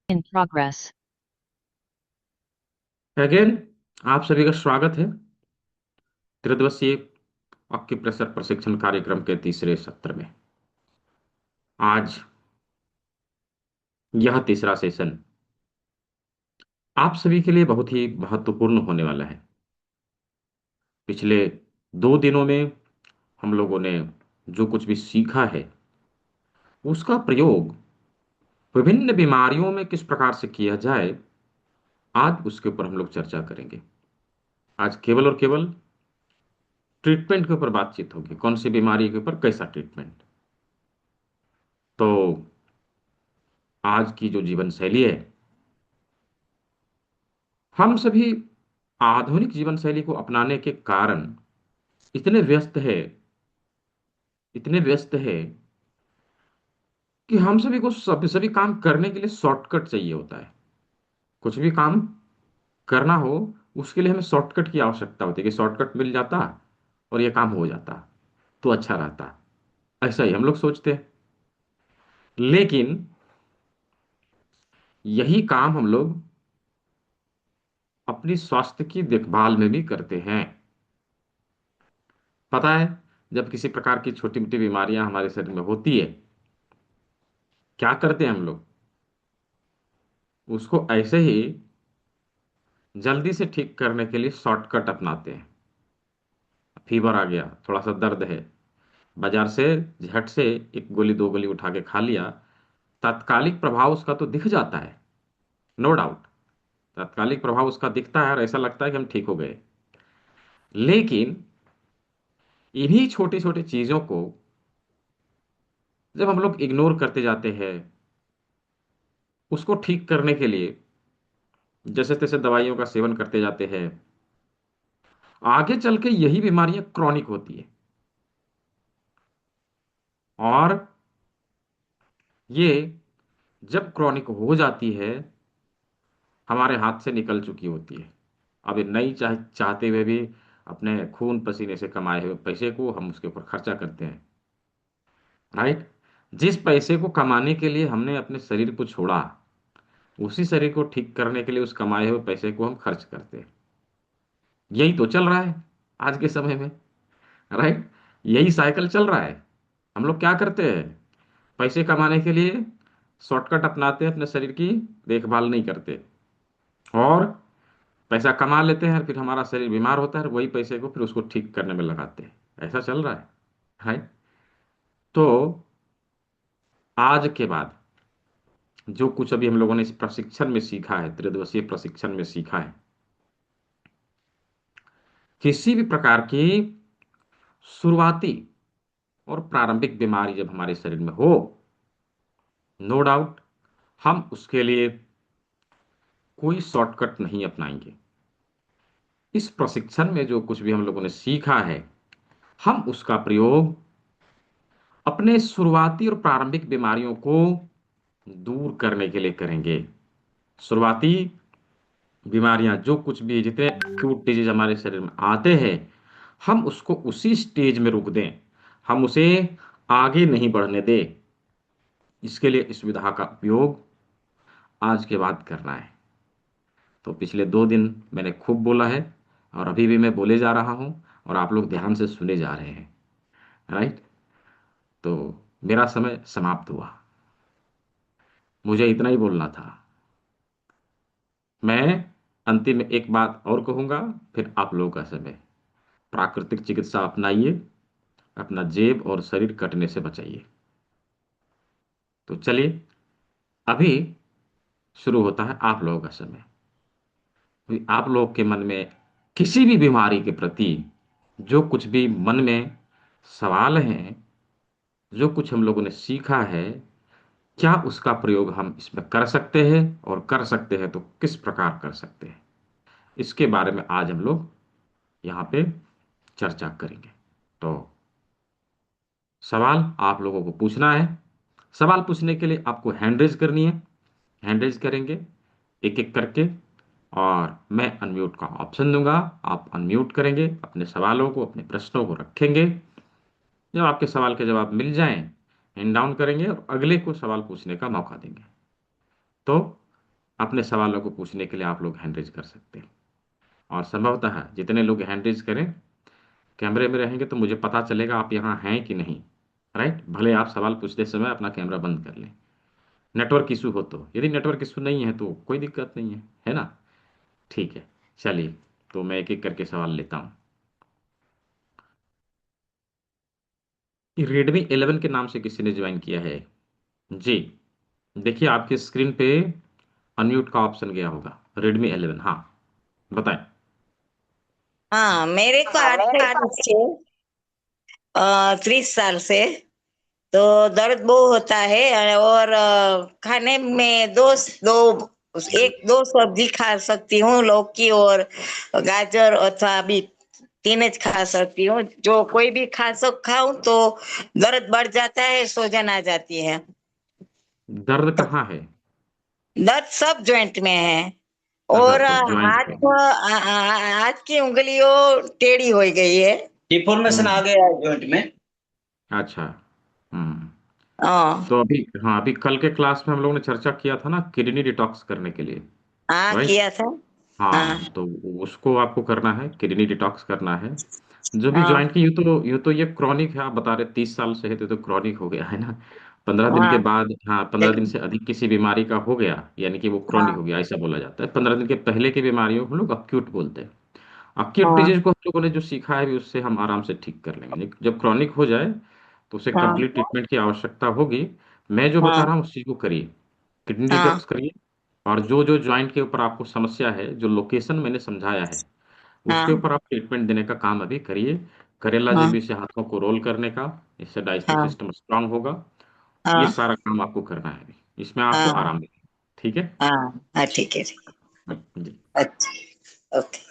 In progress. Again आप सभी का स्वागत है त्रिदिवसीय ऑक्यूप्रेशर प्रशिक्षण कार्यक्रम के तीसरे सत्र में। आज यह तीसरा सेशन आप सभी के लिए बहुत ही महत्वपूर्ण होने वाला है। पिछले 2 दिनों में हम लोगों ने जो कुछ भी सीखा है उसका प्रयोग विभिन्न बीमारियों में किस प्रकार से किया जाए, आज उसके ऊपर हम लोग चर्चा करेंगे। आज केवल और केवल ट्रीटमेंट के ऊपर बातचीत होगी, कौन सी बीमारी के ऊपर कैसा ट्रीटमेंट। तो आज की जो जीवन शैली है, हम सभी आधुनिक जीवन शैली को अपनाने के कारण इतने व्यस्त है, इतने व्यस्त है कि हम सभी को सभी सभी काम करने के लिए शॉर्टकट चाहिए होता है। कुछ भी काम करना हो उसके लिए हमें शॉर्टकट की आवश्यकता होती है कि शॉर्टकट मिल जाता और ये काम हो जाता तो अच्छा रहता। ऐसा ही हम लोग सोचते हैं, लेकिन यही काम हम लोग अपनी स्वास्थ्य की देखभाल में भी करते हैं। पता है, जब किसी प्रकार की छोटी मोटी बीमारियां हमारे शरीर में होती है, क्या करते हैं हम लोग? उसको ऐसे ही जल्दी से ठीक करने के लिए शॉर्टकट अपनाते हैं। फीवर आ गया, थोड़ा सा दर्द है, बाजार से झट से एक गोली दो गोली उठा के खा लिया, तात्कालिक प्रभाव उसका तो दिख जाता है, नो डाउट। तात्कालिक प्रभाव उसका दिखता है और ऐसा लगता है कि हम ठीक हो गए। लेकिन इन्हीं छोटी छोटी चीजों को जब हम लोग इग्नोर करते जाते हैं, उसको ठीक करने के लिए जैसे तैसे दवाइयों का सेवन करते जाते हैं, आगे चल के यही बीमारियां क्रॉनिक होती है और ये जब क्रॉनिक हो जाती है, हमारे हाथ से निकल चुकी होती है। अब ये नहीं चाहते हुए भी अपने खून पसीने से कमाए हुए पैसे को हम उसके ऊपर खर्चा करते हैं, राइट। जिस पैसे को कमाने के लिए हमने अपने शरीर को छोड़ा, उसी शरीर को ठीक करने के लिए उस कमाए हुए पैसे को हम खर्च करते हैं। यही तो चल रहा है आज के समय में, राइट। यही साइकिल चल रहा है। हम लोग क्या करते हैं? पैसे कमाने के लिए शॉर्टकट अपनाते हैं, अपने शरीर की देखभाल नहीं करते, और पैसा कमा लेते हैं, फिर हमारा शरीर बीमार होता है, वही पैसे को फिर उसको ठीक करने में लगाते हैं। ऐसा चल रहा है। तो आज के बाद जो कुछ अभी हम लोगों ने इस प्रशिक्षण में सीखा है, त्रिदिवसीय प्रशिक्षण में सीखा है, किसी भी प्रकार की शुरुआती और प्रारंभिक बीमारी जब हमारे शरीर में हो, नो डाउट हम उसके लिए कोई शॉर्टकट नहीं अपनाएंगे। इस प्रशिक्षण में जो कुछ भी हम लोगों ने सीखा है, हम उसका प्रयोग अपने शुरुआती और प्रारंभिक बीमारियों को दूर करने के लिए करेंगे। शुरुआती बीमारियां जो कुछ भी, जितने एक्यूट डिजीज हमारे शरीर में आते हैं, हम उसको उसी स्टेज में रोक दें, हम उसे आगे नहीं बढ़ने दें। इसके लिए इस विधा का उपयोग आज के बाद करना है। तो पिछले 2 दिन मैंने खूब बोला है और अभी भी मैं बोले जा रहा हूं, और आप लोग ध्यान से सुने जा रहे हैं, राइट। तो मेरा समय समाप्त हुआ, मुझे इतना ही बोलना था। मैं अंतिम में एक बात और कहूंगा, फिर आप लोगों का समय। प्राकृतिक चिकित्सा अपनाइए, अपना जेब और शरीर कटने से बचाइए। तो चलिए, अभी शुरू होता है आप लोगों का समय। अभी आप लोगों के मन में किसी भी बीमारी के प्रति जो कुछ भी मन में सवाल हैं, जो कुछ हम लोगों ने सीखा है, क्या उसका प्रयोग हम इसमें कर सकते हैं, और कर सकते हैं तो किस प्रकार कर सकते हैं, इसके बारे में आज हम लोग यहाँ पे चर्चा करेंगे। तो सवाल आप लोगों को पूछना है। सवाल पूछने के लिए आपको हैंड रेज करनी है। हैंड रेज करेंगे एक एक करके, और मैं अनम्यूट का ऑप्शन दूंगा, आप अनम्यूट करेंगे, अपने सवालों को, अपने प्रश्नों को रखेंगे। जब आपके सवाल के जवाब मिल जाएं, हैंड डाउन करेंगे और अगले को सवाल पूछने का मौका देंगे। तो अपने सवालों को पूछने के लिए आप लोग हैंड रेज कर सकते हैं। और संभवतः जितने लोग हैंड रेज करें कैमरे में रहेंगे तो मुझे पता चलेगा आप यहाँ हैं कि नहीं। राइट, भले आप सवाल पूछते समय अपना कैमरा बंद कर लें, नेटवर्क इशू हो तो। यदि नेटवर्क इशू नहीं है तो कोई दिक्कत नहीं है ना। ठीक है, चलिए, तो मैं एक एक करके सवाल लेता हूँ। रेडमी 11 के नाम से किसी ने ज्वाइन किया है? जी, देखिए आपके स्क्रीन पे अनम्यूट का ऑप्शन गया होगा। रेडमी 11, हाँ, बताएं। हाँ, मेरे को हाँ, आता मेरे है को। इससे 30 साल से। तो दर्द बहुत होता है, और खाने में दो एक दो सब्जी खा सकती हूँ, लौकी और गाजर, अथवा भी तीन જ खा सकती हूँ। जो कोई भी खाऊं तो दर्द बढ़ जाता है, सूजन आ जाती है। दर्द कहाँ है? दर्द सब जॉइंट में है। अच्छा, और तो ज्वाइंट पे है। हाथ की उंगलियों टेढ़ी हो गई है। डिफॉर्मेशन आ हम्म। गया है जॉइंट में। अच्छा। हम्म। हाँ। तो अभी, हाँ, अभी कल के क्लास में हम लोगों ने चर्चा किया था ना किडनी डिटॉक्स करने के लिए। हाँ, राइट। किया था। हाँ। हाँ, तो उसको आपको करना है, किडनी डिटॉक्स करना है। जो भी हाँ। ज्वाइंट की, यूँ तो ये क्रॉनिक है, आप बता रहे 30 साल से है तो क्रॉनिक हो गया है ना। 15 दिन के हाँ। बाद, हाँ, 15 दिन से अधिक किसी बीमारी का हो गया यानी कि वो क्रॉनिक हाँ। हो गया, ऐसा बोला जाता है। 15 दिन के पहले की बीमारियों को हम लोग अक्यूट बोलते हैं। अक्यूट हाँ। डिजीज को हम लोगों ने जो सीखा है भी, उससे हम आराम से ठीक कर लेंगे। लेकिन जब क्रॉनिक हो जाए तो उसे हाँ। कंप्लीट ट्रीटमेंट की आवश्यकता होगी। मैं जो बता हाँ। रहा हूँ उस चीज़ को करिए, किडनी हाँ। डिटॉक्स करिए। और जो जो ज्वाइंट के ऊपर आपको समस्या है, जो लोकेशन मैंने समझाया है, उसके हाँ। ऊपर आप ट्रीटमेंट देने का काम अभी करिए। करेला हाँ। जेबी से हाथों को रोल करने का, इससे डाइजेस्टिव हाँ। सिस्टम स्ट्रांग होगा। ये हाँ। सारा काम आपको करना है अभी, इसमें आपको हाँ। आराम मिलेगा। ठीक है। हाँ। हाँ, ठीक है, ठीक। जी। अच्छा। ओके।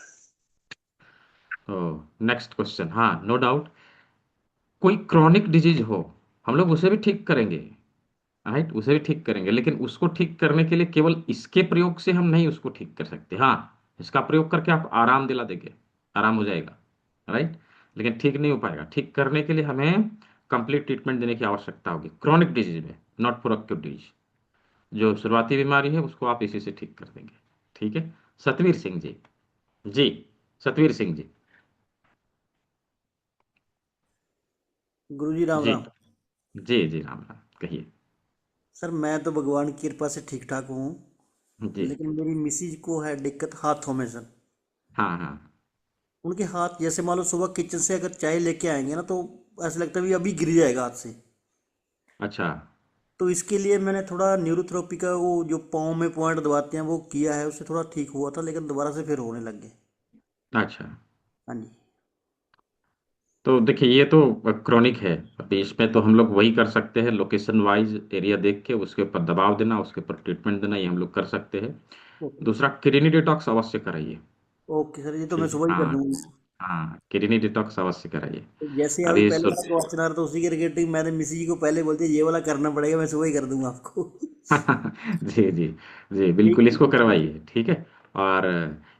तो नेक्स्ट क्वेश्चन, हाँ, नो डाउट, कोई क्रॉनिक डिजीज हो, हम लोग उसे भी ठीक करेंगे। राइट, उसे भी ठीक करेंगे, लेकिन उसको ठीक करने के लिए केवल इसके प्रयोग से हम नहीं उसको ठीक कर सकते। हाँ, इसका प्रयोग करके आप आराम दिला देंगे, आराम हो जाएगा। राइट, लेकिन ठीक नहीं हो पाएगा। ठीक करने के लिए हमें कंप्लीट ट्रीटमेंट देने की आवश्यकता होगी क्रॉनिक डिजीज में, नॉट फॉर एक्यूट डिजीज। जो शुरुआती बीमारी है उसको आप इसी से ठीक कर देंगे। ठीक है। सतवीर सिंह जी। जी, सतवीर सिंह जी। गुरुजी राम जी राम। जी जी, राम राम, कहिए। सर मैं तो भगवान की कृपा से ठीक ठाक हूँ। जी। लेकिन मेरी मिसिज को है दिक्कत हाथों में सर। हाँ हाँ। उनके हाथ जैसे मान लो सुबह किचन से अगर चाय लेके आएंगे ना तो ऐसा लगता है भी अभी गिर जाएगा हाथ से। अच्छा। तो इसके लिए मैंने थोड़ा न्यूरोथेरेपी का वो जो पाँव में पॉइंट दबाते हैं वो किया है, उससे थोड़ा ठीक हुआ था लेकिन दोबारा से फिर होने लग गए। अच्छा, हाँ जी। तो देखिए ये तो क्रॉनिक है। अभी इसमें तो हम लोग वही कर सकते हैं, लोकेशन वाइज एरिया देख के उसके ऊपर दबाव देना, उसके ऊपर ट्रीटमेंट देना, ये हम लोग कर सकते हैं। ओके। दूसरा, किडनी डिटॉक्स अवश्य कराइए। ओके सर, ये तो मैं ठीक है, सुबह ही कर हाँ। दूंगा। हाँ, किडनी डिटॉक्स अवश्य कराइए। तो जैसे अभी अभी पहले का क्वेश्चन आ रहा था उसी के रिलेटिव मैंने मिसिज जी को पहले बोल दिया ये वाला करना पड़ेगा, मैं सुबह ही कर दूंगा आपको। जी जी जी, ठीक बिल्कुल, है इसको सर। करवाइए। ठीक है। और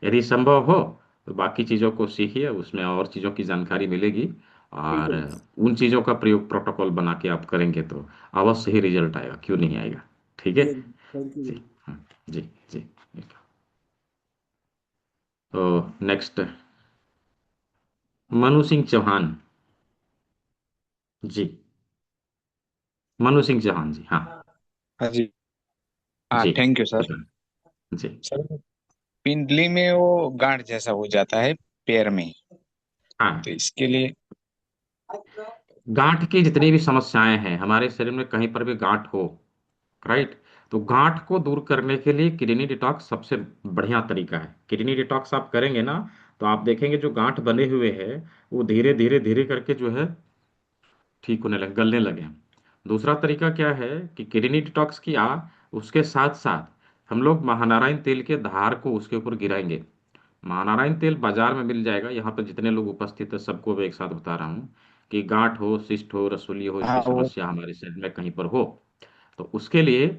यदि संभव हो तो बाकी चीज़ों को सीखिए, उसमें और चीज़ों की जानकारी मिलेगी। ठीक और है। उन चीज़ों का प्रयोग प्रोटोकॉल बना के आप करेंगे तो अवश्य ही रिजल्ट आएगा, क्यों नहीं आएगा। ठीक है। ठीक है। Thank you. जी। हाँ, जी जी। तो नेक्स्ट, मनु सिंह चौहान। जी, मनु सिंह चौहान जी, हाँ। हाँ जी। हाँ, जी थैंक यू सर। जी। सर, पिंडली में वो गांठ जैसा हो जाता है पैर में, तो हाँ, इसके लिए। गांठ की जितनी भी समस्याएं हैं हमारे शरीर में, कहीं पर भी गांठ हो, राइट, तो गांठ को दूर करने के लिए किडनी डिटॉक्स सबसे बढ़िया तरीका है। किडनी डिटॉक्स आप करेंगे ना, तो आप देखेंगे जो गांठ बने हुए हैं वो धीरे धीरे धीरे करके जो है ठीक होने लगे, गलने लगे। दूसरा तरीका क्या है कि किडनी डिटॉक्स किया, उसके साथ साथ हम लोग महानारायण तेल के धार को उसके ऊपर गिराएंगे। महानारायण तेल बाजार में मिल जाएगा। यहाँ पर जितने लोग उपस्थित है सबको मैं एक साथ बता रहा हूँ कि गांठ हो, सिस्ट हो, रसोली हो, इसकी हाँ वो। समस्या हमारे शरीर में कहीं पर हो, तो उसके लिए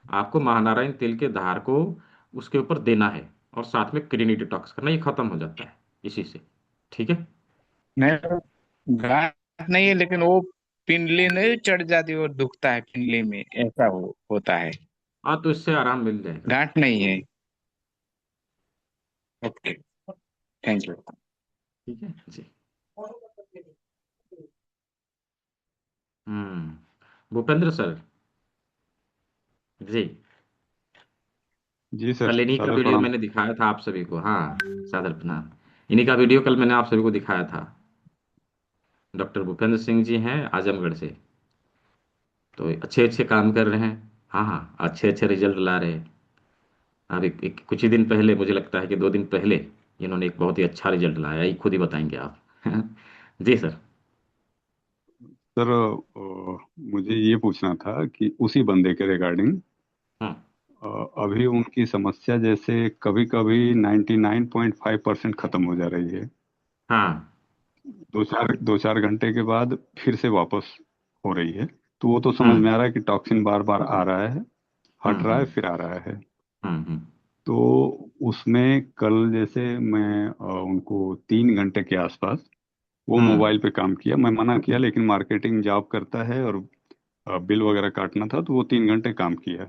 आपको महानारायण तेल के धार को उसके ऊपर देना है। और साथ में किडनी डिटॉक्स करना, ये खत्म हो जाता है इसी से। ठीक है। नहीं, गांठ नहीं है, लेकिन वो पिंडली नहीं चढ़ जाती और दुखता है पिंडली में, ऐसा होता है। हाँ, तो इससे आराम मिल जाएगा। गांठ नहीं है। Okay, thank you. ठीक है जी। भूपेंद्र सर जी, जी सर, कल इन्हीं का सादर वीडियो प्रणाम। मैंने दिखाया था आप सभी को। हाँ, सादर प्रणाम। इन्हीं का वीडियो कल मैंने आप सभी को दिखाया था। डॉक्टर भूपेंद्र सिंह जी हैं आजमगढ़ से। तो अच्छे अच्छे काम कर रहे हैं। हाँ हाँ, अच्छे अच्छे रिजल्ट ला रहे हैं। अब कुछ ही दिन पहले, मुझे लगता है कि 2 दिन पहले, इन्होंने एक बहुत ही अच्छा रिजल्ट लाया, ये खुद ही बताएंगे आप। जी सर। सर मुझे ये पूछना था कि उसी बंदे के रिगार्डिंग हम्म। अभी उनकी समस्या जैसे कभी कभी 99.5% खत्म हो जा रही है। हाँ। 2-4 घंटे के बाद फिर से वापस हो रही है। तो वो तो समझ हम्म में आ रहा है कि टॉक्सिन बार बार आ रहा है, हट रहा है, हम्म फिर आ रहा है। हम्म। तो उसमें कल जैसे मैं उनको 3 घंटे के आसपास वो हम्म मोबाइल पे काम किया। मैं मना किया, लेकिन मार्केटिंग जॉब करता है और बिल वगैरह काटना था, तो वो 3 घंटे काम किया।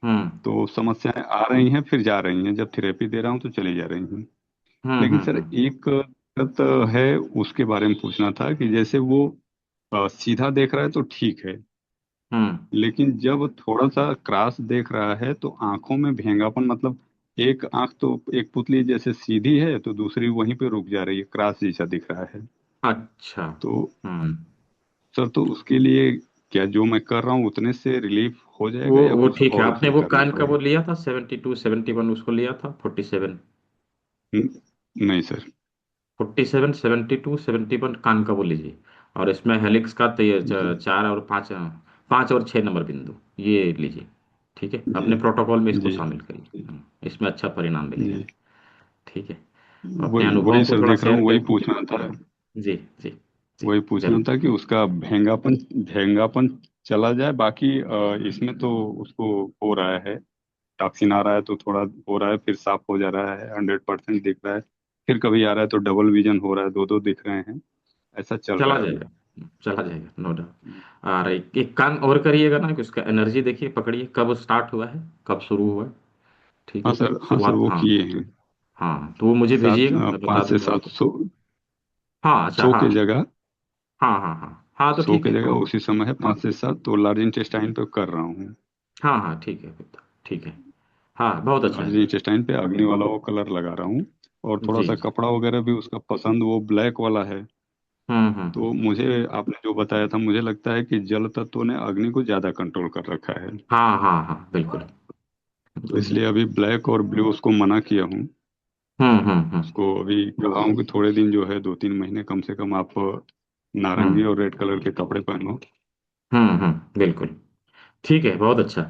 हम्म तो समस्याएं आ रही हैं फिर जा रही हैं, जब थेरेपी दे रहा हूँ तो चली जा रही हैं। लेकिन सर हम्म एक दिक्कत है, उसके बारे में पूछना था कि जैसे वो सीधा देख रहा है तो ठीक है, हम्म लेकिन जब थोड़ा सा क्रॉस देख रहा है तो आंखों में भेंगापन, मतलब एक आंख तो एक पुतली जैसे सीधी है तो दूसरी वहीं पे रुक जा रही है, क्रॉस जैसा दिख रहा है। अच्छा। तो हम्म। सर, तो उसके लिए क्या जो मैं कर रहा हूँ उतने से रिलीफ हो जाएगा या वो कुछ ठीक है। और आपने उसमें वो करना कान का वो पड़ेगा? लिया था 72 71, उसको लिया था 47? नहीं सर। 47 72 71 कान का वो लीजिए। और इसमें हेलिक्स का तो ये जी 4 और 5, 5 और 6 नंबर बिंदु, ये लीजिए। ठीक है, जी अपने प्रोटोकॉल में इसको जी शामिल करिए। इसमें अच्छा परिणाम मिलेगा। जी। ठीक है। अपने वही अनुभवों वही को सर थोड़ा देख रहा शेयर हूँ, वही करिए। पूछना था। जी जी जी। वही पूछना जरूर। था कि उसका भेंगापन भेंगापन चला जाए, बाकी इसमें तो उसको हो रहा है, टॉक्सिन आ रहा है तो थोड़ा हो रहा है, फिर साफ हो जा रहा है, 100% दिख रहा है। फिर कभी आ रहा है तो डबल विजन हो रहा है, दो दो दिख रहे हैं। ऐसा चल रहा चला है अभी। जाएगा, चला जाएगा, नो डाउट। और एक काम और करिएगा ना, कि उसका एनर्जी देखिए, पकड़िए कब स्टार्ट हुआ है, कब शुरू हुआ है। ठीक हाँ है, सर, हाँ सर, शुरुआत। वो हाँ किए हैं। हाँ, तो वो मुझे भेजिएगा, मैं बता पाँच से दूंगा सात उसको। सौ हाँ अच्छा, सौ हाँ के जगह हाँ हाँ हाँ हाँ, तो सौ ठीक के है जगह कोई। उसी समय है, 5 से 7 तो लार्ज इंटेस्टाइन पे कर रहा हूँ। हाँ हाँ, ठीक है फिर तो। ठीक है। हाँ, बहुत अच्छा लार्ज है। इंटेस्टाइन पे अग्नि वाला वो कलर लगा रहा हूँ। और थोड़ा जी सा जी। कपड़ा वगैरह भी उसका पसंद वो ब्लैक वाला है। तो हम्म। मुझे आपने जो बताया था, मुझे लगता है कि जल तत्व ने अग्नि को ज्यादा कंट्रोल कर रखा है। हाँ हाँ हाँ, बिल्कुल। तो इसलिए अभी ब्लैक और ब्लू उसको मना किया हूँ। हम्म। उसको अभी कहा हूँ कि थोड़े दिन जो है 2-3 महीने कम से कम आप नारंगी हम्म और रेड कलर के कपड़े पहनो। बिल्कुल। ठीक है, बहुत अच्छा।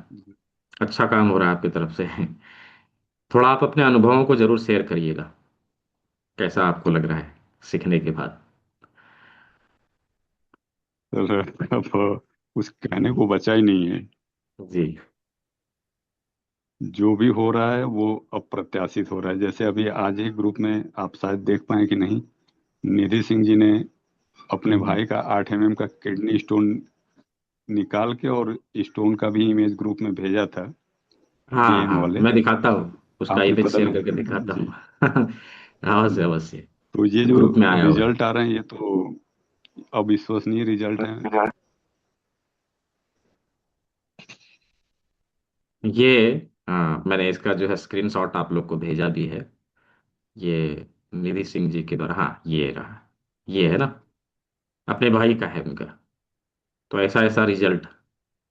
अच्छा काम हो रहा है आपकी तरफ से। थोड़ा आप अपने अनुभवों को जरूर शेयर करिएगा, कैसा आपको लग रहा है सीखने के बाद। सर अब कुछ कहने को बचा ही नहीं है। जी। जो भी हो रहा है वो अप्रत्याशित हो रहा है। जैसे अभी आज ही ग्रुप में आप शायद देख पाए कि नहीं, निधि सिंह जी ने अपने हम्म। भाई का 8 mm का किडनी स्टोन निकाल के और स्टोन का भी इमेज ग्रुप में भेजा था, हाँ जेएन हाँ, वाले। मैं दिखाता हूँ, उसका आपने इमेज पता शेयर करके नहीं दिखाता जी। हूँ। अवश्य अवश्य। तो ये जो ग्रुप में आया हुआ रिजल्ट आ रहे हैं ये तो अविश्वसनीय रिजल्ट है। है। ये, हाँ, मैंने इसका जो है स्क्रीनशॉट आप लोग को भेजा भी है। ये निधि सिंह जी के द्वारा, हाँ ये रहा। ये है ना, अपने भाई का है उनका। तो ऐसा ऐसा रिजल्ट,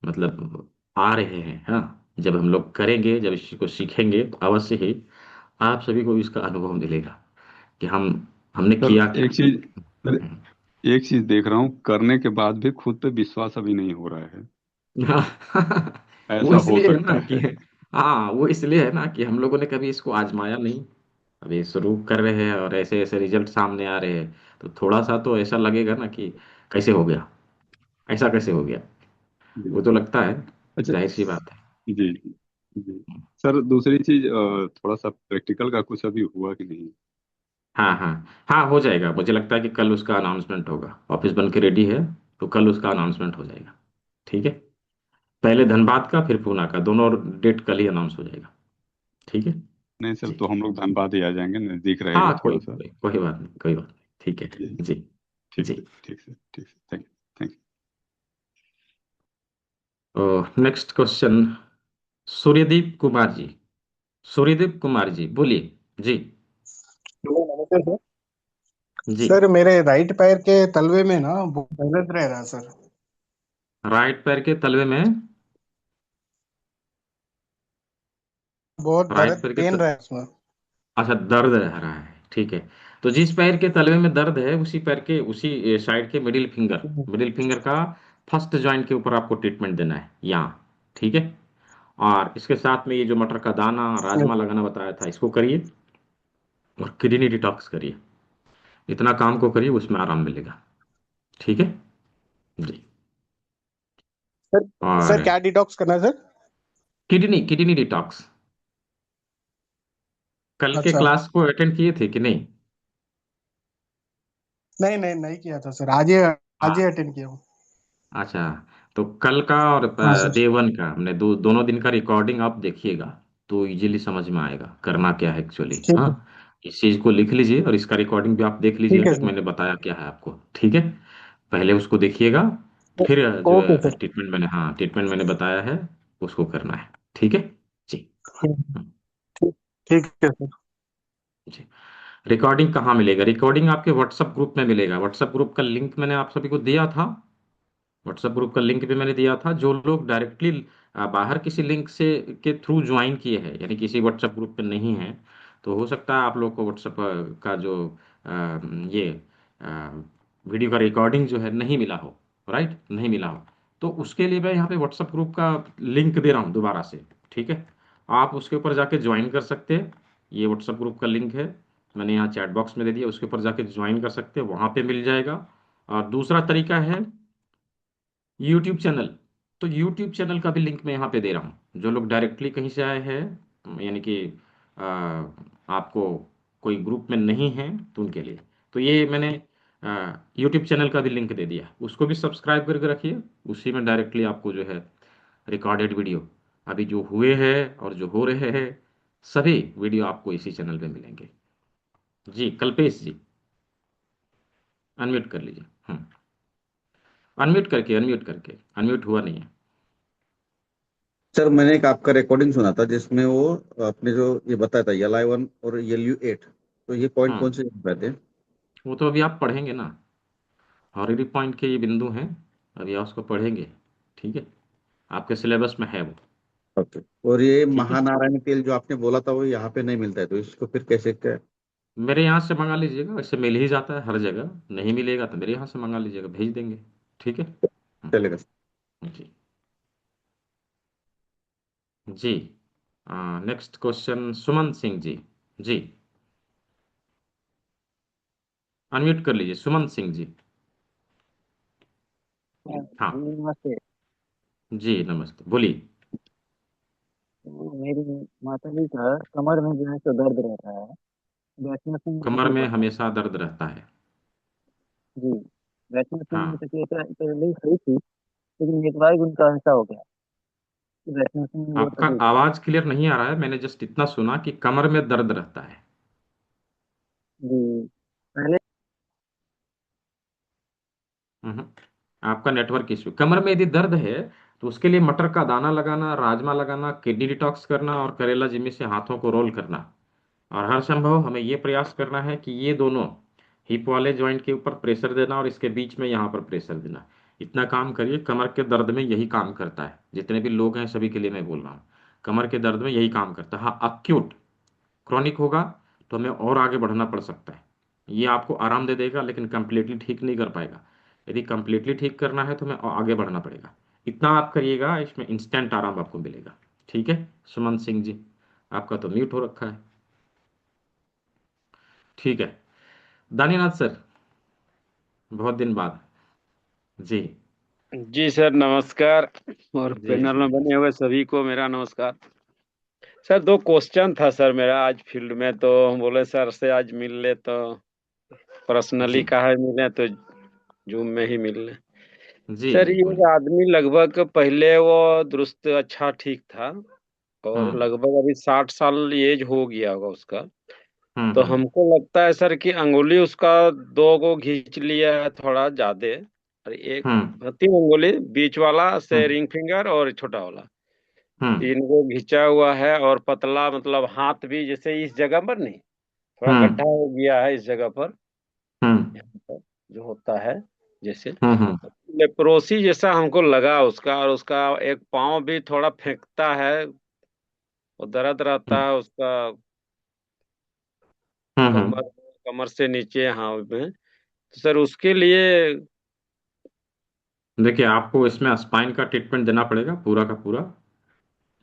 मतलब आ रहे हैं। हाँ, जब हम लोग करेंगे, जब इस चीज को सीखेंगे, तो अवश्य ही आप सभी को इसका अनुभव मिलेगा कि हमने सर किया क्या। एक चीज सर एक चीज देख रहा हूँ, करने के बाद भी खुद पे विश्वास अभी नहीं हो रहा है। वो ऐसा हो इसलिए है ना सकता कि, है। हाँ वो इसलिए है ना कि हम लोगों ने कभी इसको आजमाया नहीं। अभी शुरू कर रहे हैं और ऐसे ऐसे रिजल्ट सामने आ रहे हैं, तो थोड़ा सा तो ऐसा लगेगा ना कि कैसे हो गया, ऐसा कैसे हो गया। जी। वो तो लगता है, अच्छा। जाहिर सी बात है। जी जी। सर दूसरी चीज, थोड़ा सा प्रैक्टिकल का कुछ अभी हुआ कि नहीं? हाँ हाँ हाँ, हो जाएगा। मुझे लगता है कि कल उसका अनाउंसमेंट होगा, ऑफिस बन के रेडी है, तो कल उसका अनाउंसमेंट हो जाएगा। ठीक है। पहले धनबाद का फिर पूना का, दोनों डेट कल ही अनाउंस हो जाएगा। ठीक है नहीं सर, जी। तो हम लोग धनबाद ही आ जाएंगे, नजदीक रहेगा हाँ, थोड़ा सा। कोई बात नहीं, कोई बात नहीं, ठीक है जी। जी। ठीक जी। सर, ठीक सर, ठीक sir, thank you, thank next question, Suryadeep Kumar ji. Suryadeep Kumar ji बोलिए जी। हेलो, नमस्ते सर। जी। सर मेरे राइट पैर के तलवे में ना बहुत दर्द रह रहा है सर। राइट पैर के तलवे में, बहुत राइट दर्द पैर के पेन रहा है उसमें। अच्छा, दर्द रह रहा है, ठीक है। तो जिस पैर के तलवे में दर्द है, उसी पैर के उसी साइड के मिडिल फिंगर का फर्स्ट जॉइंट के ऊपर आपको ट्रीटमेंट देना है यहाँ। ठीक है। और इसके साथ में ये जो मटर का दाना, राजमा लगाना बताया था, इसको करिए। और किडनी डिटॉक्स करिए। इतना काम को करिए, उसमें आराम मिलेगा। ठीक है जी। सर और सर क्या डिटॉक्स करना है सर? किडनी डिटॉक्स, कल के अच्छा। क्लास को अटेंड किए थे कि नहीं? नहीं नहीं नहीं किया था सर, आज ही हाँ। अटेंड किया हूँ। अच्छा, तो कल का और हाँ सर। डे वन का हमने दोनों दिन का रिकॉर्डिंग आप देखिएगा, तो इजीली समझ में आएगा करना क्या है एक्चुअली। ठीक हाँ, है। इस चीज को लिख लीजिए और इसका रिकॉर्डिंग भी आप देख ठीक लीजिएगा है कि सर। मैंने बताया क्या है आपको। ठीक है, पहले उसको देखिएगा, फिर जो ओके सर। ट्रीटमेंट मैंने बताया है उसको करना है। ठीक है जी। हम्म, ठीक ठीक है सर। जी। रिकॉर्डिंग कहाँ मिलेगा? रिकॉर्डिंग आपके व्हाट्सएप ग्रुप में मिलेगा। व्हाट्सएप ग्रुप का लिंक मैंने आप सभी को दिया था। व्हाट्सएप ग्रुप का लिंक भी मैंने दिया था। जो लोग डायरेक्टली बाहर किसी लिंक से के थ्रू ज्वाइन किए हैं, यानी किसी व्हाट्सएप ग्रुप पे नहीं है, तो हो सकता है आप लोग को व्हाट्सएप का जो ये वीडियो का रिकॉर्डिंग जो है नहीं मिला हो। राइट, नहीं मिला हो। तो उसके लिए मैं यहाँ पे व्हाट्सएप ग्रुप का लिंक दे रहा हूँ दोबारा से। ठीक है, आप उसके ऊपर जाके ज्वाइन कर सकते हैं। ये व्हाट्सएप ग्रुप का लिंक है, मैंने यहाँ चैट बॉक्स में दे दिया, उसके ऊपर जाके ज्वाइन कर सकते हैं, वहाँ पे मिल जाएगा। और दूसरा तरीका है यूट्यूब चैनल। तो यूट्यूब चैनल का भी लिंक मैं यहाँ पे दे रहा हूँ। जो लोग डायरेक्टली कहीं से आए हैं, यानी कि आपको कोई ग्रुप में नहीं है, तो उनके लिए तो ये मैंने यूट्यूब चैनल का भी लिंक दे दिया, उसको भी सब्सक्राइब करके रखिए। उसी में डायरेक्टली आपको जो है रिकॉर्डेड वीडियो अभी जो हुए हैं और जो हो रहे हैं, सभी वीडियो आपको इसी चैनल पे मिलेंगे। जी, कल्पेश जी, अनम्यूट कर लीजिए। अनम्यूट करके अनम्यूट हुआ नहीं है। सर मैंने एक आपका रिकॉर्डिंग सुना था जिसमें वो आपने जो ये बताया था LI1 और LU8, तो ये पॉइंट कौन हम्म से रहते हैं? वो तो अभी आप पढ़ेंगे ना, हॉररी पॉइंट के ये बिंदु हैं, अभी आप उसको पढ़ेंगे। ठीक है, आपके सिलेबस में है वो। ओके। और ये ठीक है, महानारायण तेल जो आपने बोला था वो यहाँ पे नहीं मिलता है, तो इसको फिर कैसे क्या? मेरे यहाँ से मंगा लीजिएगा, वैसे मिल ही जाता है हर जगह। नहीं मिलेगा तो मेरे यहाँ से मंगा लीजिएगा, भेज देंगे। ठीक है। चलेगा। जी। जी। Next question, Suman Singh ji. जी, अनम्यूट कर लीजिए सुमन सिंह जी। हाँ नमस्ते। जी, नमस्ते, बोलिए। तो मेरी माता जी का कमर में जो है तो दर्द रहता है, बैठने से में कमर तकलीफ में होता है। हमेशा दर्द रहता है। जी, बैठने से में हाँ, तकलीफ पहले सही थी, लेकिन एक बार उनका ऐसा हो गया कि बैठने से में बहुत आपका तकलीफ होती आवाज क्लियर नहीं आ रहा है, मैंने जस्ट इतना सुना कि कमर में दर्द रहता है। है। जी, पहले हम्म, आपका नेटवर्क इश्यू। कमर में यदि दर्द है तो उसके लिए मटर का दाना लगाना, राजमा लगाना, किडनी डिटॉक्स करना और करेला जिम्मी से हाथों को रोल करना। और हर संभव हमें ये प्रयास करना है कि ये दोनों हिप वाले जॉइंट के ऊपर प्रेशर देना और इसके बीच में यहाँ पर प्रेशर देना। इतना काम करिए, कमर के दर्द में यही काम करता है। जितने भी लोग हैं सभी के लिए मैं बोल रहा हूँ, कमर के दर्द में यही काम करता है। हाँ, अक्यूट क्रॉनिक होगा तो हमें और आगे बढ़ना पड़ सकता है। ये आपको आराम दे देगा लेकिन कंप्लीटली ठीक नहीं कर पाएगा। यदि कंप्लीटली ठीक करना है तो हमें आगे बढ़ना पड़ेगा। इतना आप करिएगा, इसमें इंस्टेंट आराम आपको मिलेगा। ठीक है सुमन सिंह जी, आपका तो म्यूट हो रखा है। ठीक है, दानीनाथ सर, बहुत दिन बाद। जी। जी सर, नमस्कार। और जी पैनल जी। में बने हुए सभी को मेरा नमस्कार। सर, दो क्वेश्चन था सर मेरा आज फील्ड में, तो हम बोले सर से आज मिल ले, तो पर्सनली जी। कहा है मिले, तो जूम में ही मिल ले। जी सर जी ये बोलिए। आदमी लगभग पहले वो दुरुस्त अच्छा ठीक था, और हम्म लगभग अभी 60 साल एज हो गया होगा उसका। तो हम्म हमको लगता है सर कि अंगुली उसका दो को खींच लिया है थोड़ा ज्यादा, और एक हम्म 3 अंगुली, बीच वाला से हम्म रिंग फिंगर और छोटा वाला, हम्म 3 को घिंचा हुआ है। और पतला मतलब हाथ भी जैसे इस जगह पर नहीं, थोड़ा हम्म गड्ढा हो गया है इस जगह पर, हम्म यहाँ पर जो होता है जैसे हम्म। लेप्रोसी जैसा हमको लगा उसका। और उसका एक पाँव भी थोड़ा फेंकता है, और दर्द रहता है उसका हम्म। कमर कमर से नीचे हाँ में। तो सर उसके लिए देखिए, आपको इसमें स्पाइन का ट्रीटमेंट देना पड़ेगा, पूरा का पूरा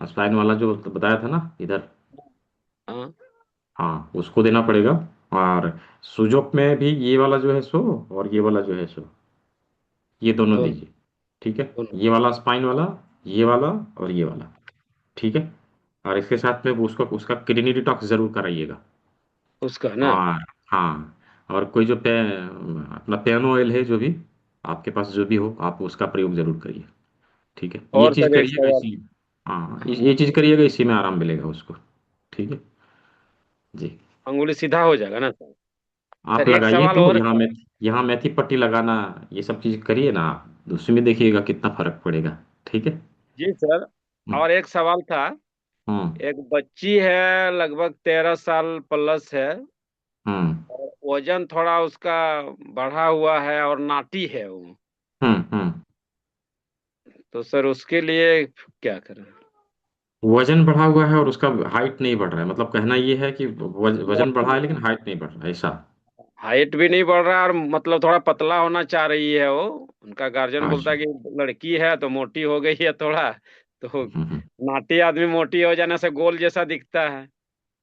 स्पाइन वाला जो बताया था ना इधर। हाँ हाँ, उसको देना पड़ेगा। और सुजोक में भी ये वाला जो है सो, और ये वाला जो है सो, ये दोनों दोनों दीजिए। ठीक है, दोनों ये वाला स्पाइन वाला, ये वाला और ये वाला। ठीक है। और इसके साथ में वो उसको उसका किडनी डिटॉक्स जरूर कराइएगा। उसका ना। और हाँ, और कोई जो अपना पियानो ऑयल है जो भी आपके पास जो भी हो, आप उसका प्रयोग जरूर करिए। ठीक है, ये और चीज सर एक करिएगा सवाल। इसी। हाँ, हाँ, ये चीज करिएगा, इसी में आराम मिलेगा उसको। ठीक है जी। अंगुली सीधा हो जाएगा ना सर। आप सर एक लगाइए सवाल तो और। यहाँ मेथी पट्टी लगाना, ये सब चीज करिए ना आप, तो उसमें देखिएगा कितना फर्क पड़ेगा। ठीक है। जी सर, हम्म और एक सवाल था। हम्म एक बच्ची है लगभग 13 साल प्लस है, हम्म और वजन थोड़ा उसका बढ़ा हुआ है और नाटी है वो। हम्म। तो सर उसके लिए क्या करें? वजन बढ़ा हुआ है और उसका हाइट नहीं बढ़ रहा है, मतलब कहना ये है कि वजन बढ़ा मोटी है लेकिन हाइट नहीं बढ़ रहा है, ऐसा? हाइट भी नहीं बढ़ रहा है, और मतलब थोड़ा पतला होना चाह रही है वो। उनका गार्जियन बोलता अच्छा। है कि लड़की है तो मोटी हो गई है थोड़ा। तो हम्म। नाटी आदमी मोटी हो जाने से गोल जैसा दिखता है।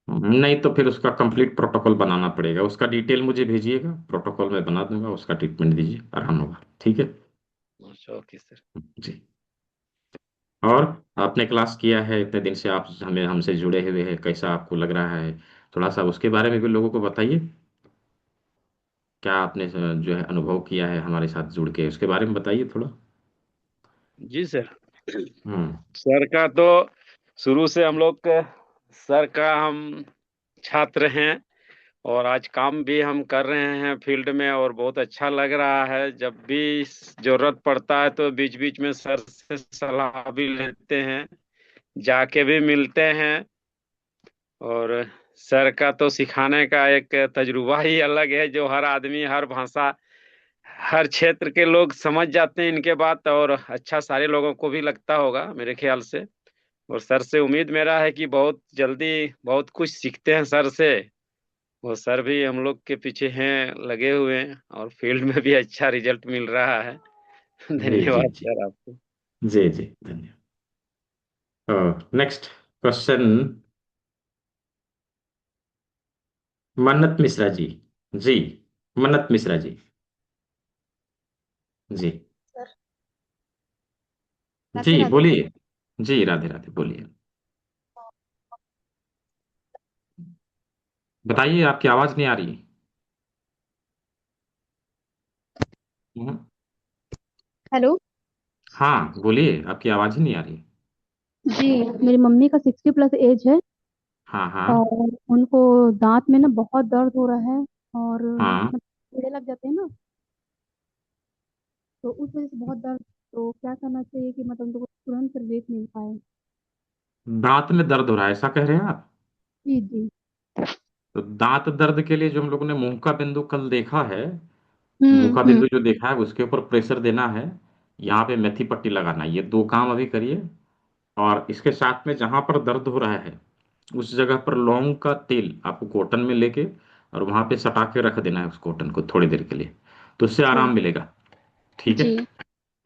नहीं तो फिर उसका कंप्लीट प्रोटोकॉल बनाना पड़ेगा, उसका डिटेल मुझे भेजिएगा, प्रोटोकॉल मैं बना दूंगा, उसका ट्रीटमेंट दीजिए, आराम होगा। ठीक है अच्छा ओके सर। जी। और आपने क्लास किया है इतने दिन से, आप हमें हमसे जुड़े हुए हैं, कैसा आपको लग रहा है? थोड़ा सा उसके बारे में भी लोगों को बताइए। क्या आपने जो है अनुभव किया है हमारे साथ जुड़ के, उसके बारे में बताइए थोड़ा। जी सर। हम्म सर का तो शुरू से हम लोग सर का हम छात्र हैं, और आज काम भी हम कर रहे हैं फील्ड में, और बहुत अच्छा लग रहा है। जब भी जरूरत पड़ता है तो बीच बीच में सर से सलाह भी लेते हैं, जाके भी मिलते हैं। और सर का तो सिखाने का एक तजुर्बा ही अलग है, जो हर आदमी हर भाषा हर क्षेत्र के लोग समझ जाते हैं इनके बात। और अच्छा सारे लोगों को भी लगता होगा मेरे ख्याल से। और सर से उम्मीद मेरा है कि बहुत जल्दी बहुत कुछ सीखते हैं सर से। वो सर भी हम लोग के पीछे हैं, लगे हुए हैं, और फील्ड में भी अच्छा रिजल्ट मिल रहा है। जी जी धन्यवाद जी। सर आपको। जी जी धन्यवाद। नेक्स्ट क्वेश्चन, मन्नत मिश्रा जी। जी, मन्नत मिश्रा जी। जी सर जी राधे राधे। बोलिए। जी राधे राधे बोलिए। बताइए, आपकी आवाज नहीं आ रही। हम्म, हेलो। हाँ बोलिए, आपकी आवाज ही नहीं आ रही। जी, मेरी मम्मी का 60+ एज है, हाँ हाँ और उनको दांत में ना बहुत दर्द हो रहा है, और हाँ। मतलब कीड़े लग जाते हैं ना, तो उस वजह से बहुत दर्द। तो क्या करना चाहिए कि मतलब उनको तुरंत रिलीफ मिल पाए? दांत में दर्द हो रहा है ऐसा कह रहे हैं आप? जी जी। तो दांत दर्द के लिए जो हम लोगों ने मुंह का बिंदु कल देखा है, मुंह का हम्म। बिंदु जो देखा है उसके ऊपर प्रेशर देना है, यहाँ पे मेथी पट्टी लगाना है, ये दो काम अभी करिए। और इसके साथ में जहां पर दर्द हो रहा है उस जगह पर लौंग का तेल आपको कॉटन में लेके और वहां पे सटा के रख देना है उस कॉटन को थोड़ी देर के लिए, तो उससे आराम ठीक। मिलेगा। ठीक है। जी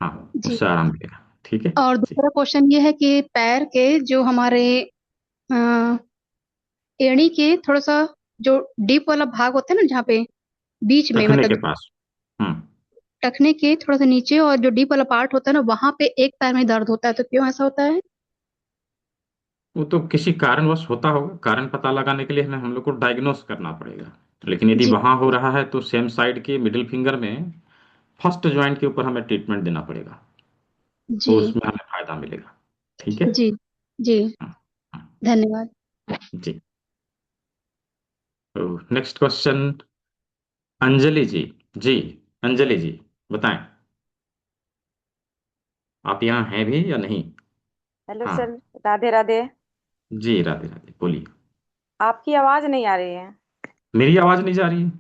हाँ, जी। उससे आराम मिलेगा। ठीक है और जी। दूसरा क्वेश्चन ये है कि पैर के जो हमारे अ, एड़ी के थोड़ा सा जो डीप वाला भाग होता है ना, जहाँ पे बीच में टखने के मतलब पास। हम्म। टखने के थोड़ा सा नीचे, और जो डीप वाला पार्ट होता है ना, वहां पे एक पैर में दर्द होता है, तो क्यों ऐसा होता है? वो तो किसी कारणवश होता होगा, कारण पता लगाने के लिए हमें हम लोग को डायग्नोस करना पड़ेगा। लेकिन यदि जी वहां हो रहा है तो सेम साइड के मिडिल फिंगर में फर्स्ट ज्वाइंट के ऊपर हमें ट्रीटमेंट देना पड़ेगा, तो जी उसमें हमें फायदा मिलेगा। ठीक है। जी जी। हाँ, हाँ, धन्यवाद। जी। तो नेक्स्ट क्वेश्चन अंजलि जी। जी अंजलि जी, बताएं आप यहाँ हैं भी या नहीं? हेलो हाँ, सर। राधे राधे। जी राधे राधे, बोलिए। आपकी आवाज नहीं आ रही है। मेरी आवाज नहीं जा रही है?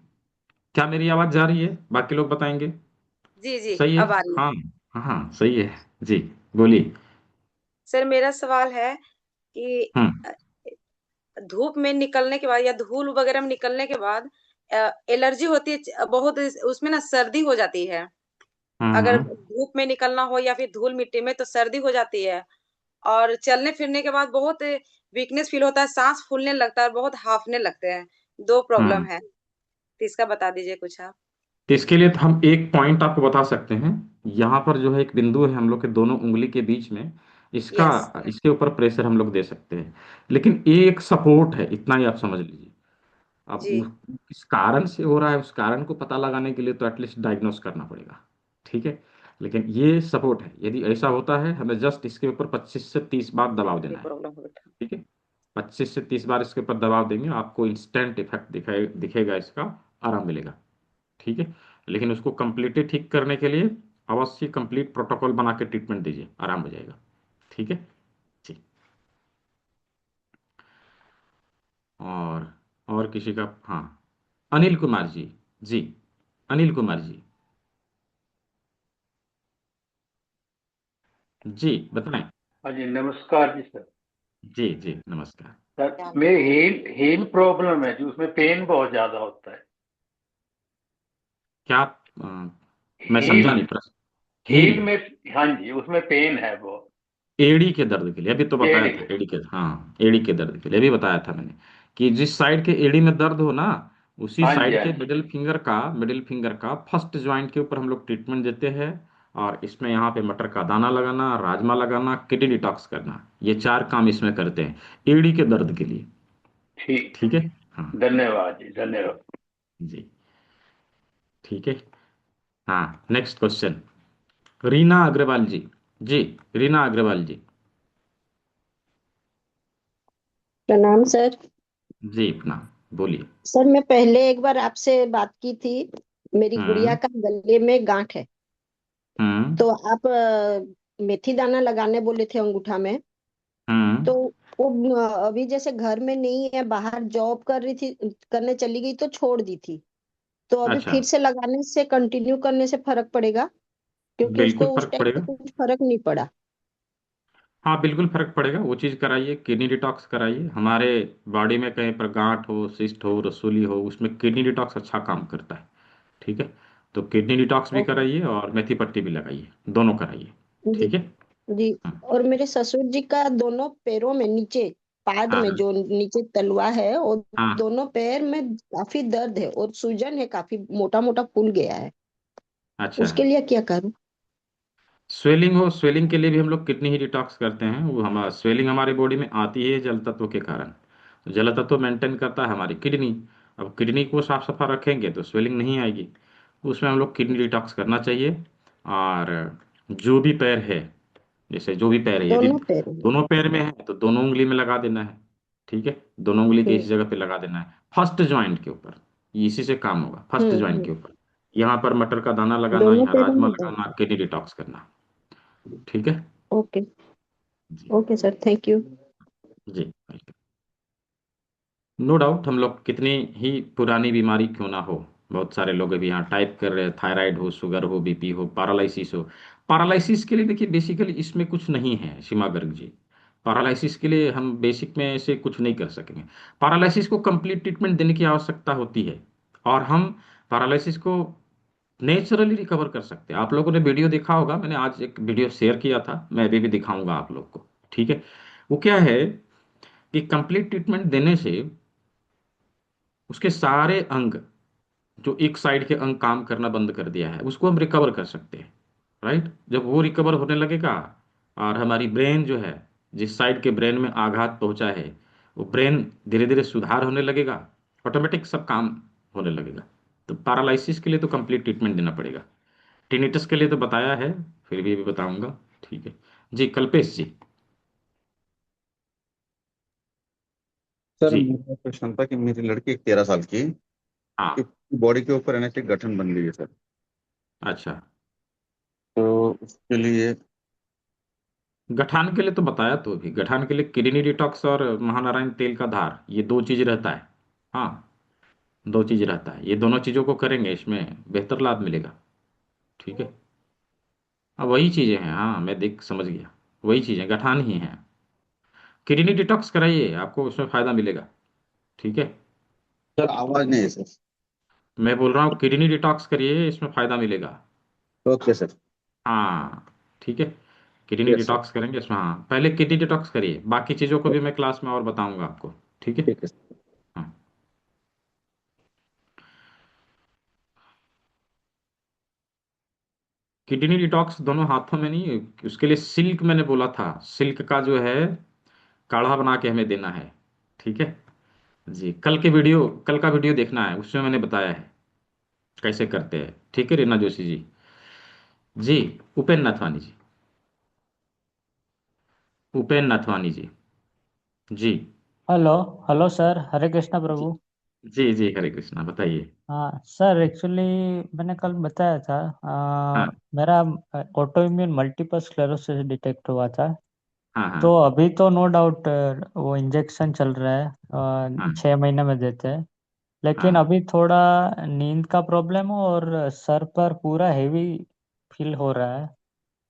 क्या मेरी आवाज जा रही है? बाकी लोग बताएंगे। जी जी, सही है। अब आ रही है। हाँ हाँ हाँ, सही है। जी बोलिए। सर मेरा सवाल है कि हम्म धूप में निकलने के बाद या धूल वगैरह में निकलने के बाद एलर्जी होती है बहुत, उसमें ना सर्दी हो जाती है। अगर हम्म। धूप में निकलना हो या फिर धूल मिट्टी में तो सर्दी हो जाती है। और चलने फिरने के बाद बहुत वीकनेस फील होता है, सांस फूलने लगता है और बहुत हांफने लगते हैं। दो प्रॉब्लम हम्म। है, तो इसका बता दीजिए कुछ आप। तो इसके लिए तो हम एक पॉइंट आपको बता सकते हैं। यहाँ पर जो है एक बिंदु है हम लोग के दोनों उंगली के बीच में, इसका यस। इसके ऊपर प्रेशर हम लोग दे सकते हैं। लेकिन एक सपोर्ट है, इतना ही आप समझ लीजिए। अब जी। किस कारण से हो रहा है, उस कारण को पता लगाने के लिए तो एटलीस्ट डायग्नोस करना पड़ेगा। ठीक है। लेकिन ये सपोर्ट है, यदि ऐसा होता है हमें जस्ट इसके ऊपर 25 से 30 बार दबाव ये देना है। प्रॉब्लम हो गया। ठीक है। 25 से 30 बार इसके ऊपर दबाव देंगे, आपको इंस्टेंट इफेक्ट दिखेगा, इसका आराम मिलेगा। ठीक है। लेकिन उसको कंप्लीटली ठीक करने के लिए अवश्य कंप्लीट प्रोटोकॉल बना के ट्रीटमेंट दीजिए, आराम हो जाएगा। ठीक है जी। और और किसी का? हाँ, अनिल कुमार जी। जी अनिल कुमार जी। जी बताएं। हाँ जी, नमस्कार जी सर। जी जी नमस्कार। सर मेरे हील हील प्रॉब्लम है जी, उसमें पेन बहुत ज्यादा होता है। क्या मैं हील समझा नहीं प्रश्न। हील? हील में, हाँ जी, उसमें पेन है वो। एड़ी के दर्द के लिए अभी तो बताया एड़ी था, में। एड़ी के, हाँ एड़ी के दर्द के लिए अभी बताया था मैंने, कि जिस साइड के एड़ी में दर्द हो ना, उसी हाँ जी साइड हाँ के जी। मिडिल फिंगर का फर्स्ट ज्वाइंट के ऊपर हम लोग ट्रीटमेंट देते हैं। और इसमें यहाँ पे मटर का दाना लगाना, राजमा लगाना, किडनी डिटॉक्स करना, ये 4 काम इसमें करते हैं एड़ी के दर्द के लिए। ठीक। ठीक है। हाँ धन्यवाद जी, धन्यवाद। जी। ठीक है। हाँ, नेक्स्ट क्वेश्चन रीना अग्रवाल जी। जी रीना अग्रवाल जी। प्रणाम सर। जी प्रणाम, बोलिए। सर मैं पहले एक बार आपसे बात की थी। मेरी गुड़िया हम्म का गले में गांठ है, हम्म तो आप मेथी दाना लगाने बोले थे अंगूठा में। हम्म। तो वो अभी जैसे घर में नहीं है, बाहर जॉब कर रही थी, करने चली गई तो छोड़ दी थी। तो अभी अच्छा, फिर से लगाने से, कंटिन्यू करने से फर्क पड़ेगा? क्योंकि बिल्कुल उसको उस फर्क टाइम पे पड़ेगा। कुछ फर्क नहीं पड़ा। हाँ बिल्कुल फर्क पड़ेगा, वो चीज़ कराइए, किडनी डिटॉक्स कराइए। हमारे बॉडी में कहीं पर गांठ हो, सिस्ट हो, रसोली हो, उसमें किडनी डिटॉक्स अच्छा काम करता है। ठीक है। तो किडनी डिटॉक्स भी ओके। कराइए और मेथी पट्टी भी लगाइए, दोनों कराइए। जी ठीक है। जी। हाँ और मेरे ससुर जी का दोनों पैरों में नीचे, पाद हाँ में जो नीचे तलवा है, और हाँ। दोनों पैर में काफी दर्द है और सूजन है, काफी मोटा मोटा फूल गया है। अच्छा, उसके लिए क्या करूं? स्वेलिंग हो, स्वेलिंग के लिए भी हम लोग किडनी ही डिटॉक्स करते हैं। वो हमारा स्वेलिंग हमारे बॉडी में आती है जल तत्व के कारण, तो जल तत्व मेंटेन करता है हमारी किडनी। अब किडनी को साफ सफा रखेंगे तो स्वेलिंग नहीं आएगी। उसमें हम लोग किडनी डिटॉक्स करना चाहिए। और जो भी पैर है, जैसे जो भी पैर है, यदि दोनों पैर में। दोनों पैर में है तो दोनों उंगली में लगा देना है। ठीक है। दोनों उंगली के इस हम्म जगह पे लगा देना है, फर्स्ट ज्वाइंट के ऊपर। इसी से काम होगा, फर्स्ट ज्वाइंट हम्म। के ऊपर। यहाँ पर मटर का दाना लगाना, दोनों यहाँ पैरों राजमा में लगाना, दर्द। किडनी डिटॉक्स करना। ठीक है ओके। जी। Okay sir, thank you. जी नो डाउट, हम लोग कितनी ही पुरानी बीमारी क्यों ना हो, बहुत सारे लोग अभी यहाँ टाइप कर रहे हैं, थायराइड हो, शुगर हो, बीपी हो, पैरालिसिस हो। पैरालिसिस के लिए देखिए बेसिकली इसमें कुछ नहीं है सीमा गर्ग जी। पैरालिसिस के लिए हम बेसिक में ऐसे कुछ नहीं कर सकेंगे। पैरालिसिस को कंप्लीट ट्रीटमेंट देने की आवश्यकता होती है। और हम पैरालिसिस को नेचुरली रिकवर कर सकते हैं। आप लोगों ने वीडियो देखा होगा, मैंने आज एक वीडियो शेयर किया था, मैं अभी भी दिखाऊंगा आप लोग को। ठीक है। वो क्या है कि कंप्लीट ट्रीटमेंट देने से उसके सारे अंग, जो एक साइड के अंग काम करना बंद कर दिया है, उसको हम रिकवर कर सकते हैं। राइट। जब वो रिकवर होने लगेगा और हमारी ब्रेन जो है, जिस साइड के ब्रेन में आघात पहुंचा है, वो ब्रेन धीरे धीरे सुधार होने लगेगा, ऑटोमेटिक सब काम होने लगेगा। तो पैरालिसिस के लिए तो कंप्लीट ट्रीटमेंट देना पड़ेगा। टिनिटस के लिए तो बताया है, फिर भी अभी बताऊंगा। ठीक है जी, कल्पेश जी। सर जी। मेरा क्वेश्चन था कि मेरी लड़की 13 साल की हाँ। बॉडी के ऊपर रहने से गठन बन गई है सर। अच्छा, तो उसके लिए गठान के लिए तो बताया, तो अभी गठान के लिए किडनी डिटॉक्स और महानारायण तेल का धार, ये दो चीज रहता है। हाँ, दो चीज रहता है, ये दोनों चीजों को करेंगे, इसमें बेहतर लाभ मिलेगा। ठीक है। अब वही चीजें हैं, हाँ मैं देख समझ गया, वही चीजें गठान ही हैं। किडनी डिटॉक्स कराइए, आपको उसमें फायदा मिलेगा। ठीक है। सर आवाज नहीं है सर। मैं बोल रहा हूँ किडनी डिटॉक्स करिए, इसमें फायदा मिलेगा। Okay sir. हाँ। ठीक है। Kidney yes sir. डिटॉक्स करेंगे इसमें, हाँ पहले किडनी डिटॉक्स करिए, बाकी चीजों को भी मैं क्लास में और बताऊंगा आपको। ठीक है। ठीक है सर। हाँ। किडनी डिटॉक्स दोनों हाथों में नहीं, उसके लिए सिल्क मैंने बोला था, सिल्क का जो है काढ़ा बना के हमें देना है। ठीक है जी, कल का वीडियो देखना है, उसमें मैंने बताया है कैसे करते हैं। ठीक है रीना जोशी जी। जी, उपेन नाथवानी जी। उपेन नाथवानी जी। जी। हेलो। हेलो सर, हरे कृष्णा जी। प्रभु। जी जी, हरे कृष्णा, बताइए। हाँ सर, एक्चुअली मैंने कल बताया था, हाँ मेरा auto immune multiple sclerosis detect हुआ था। हाँ हाँ तो अभी तो नो डाउट वो इंजेक्शन चल रहा है, हाँ 6 महीने में देते हैं। लेकिन हाँ। अभी थोड़ा नींद का प्रॉब्लम है और सर पर पूरा हेवी फील हो रहा है।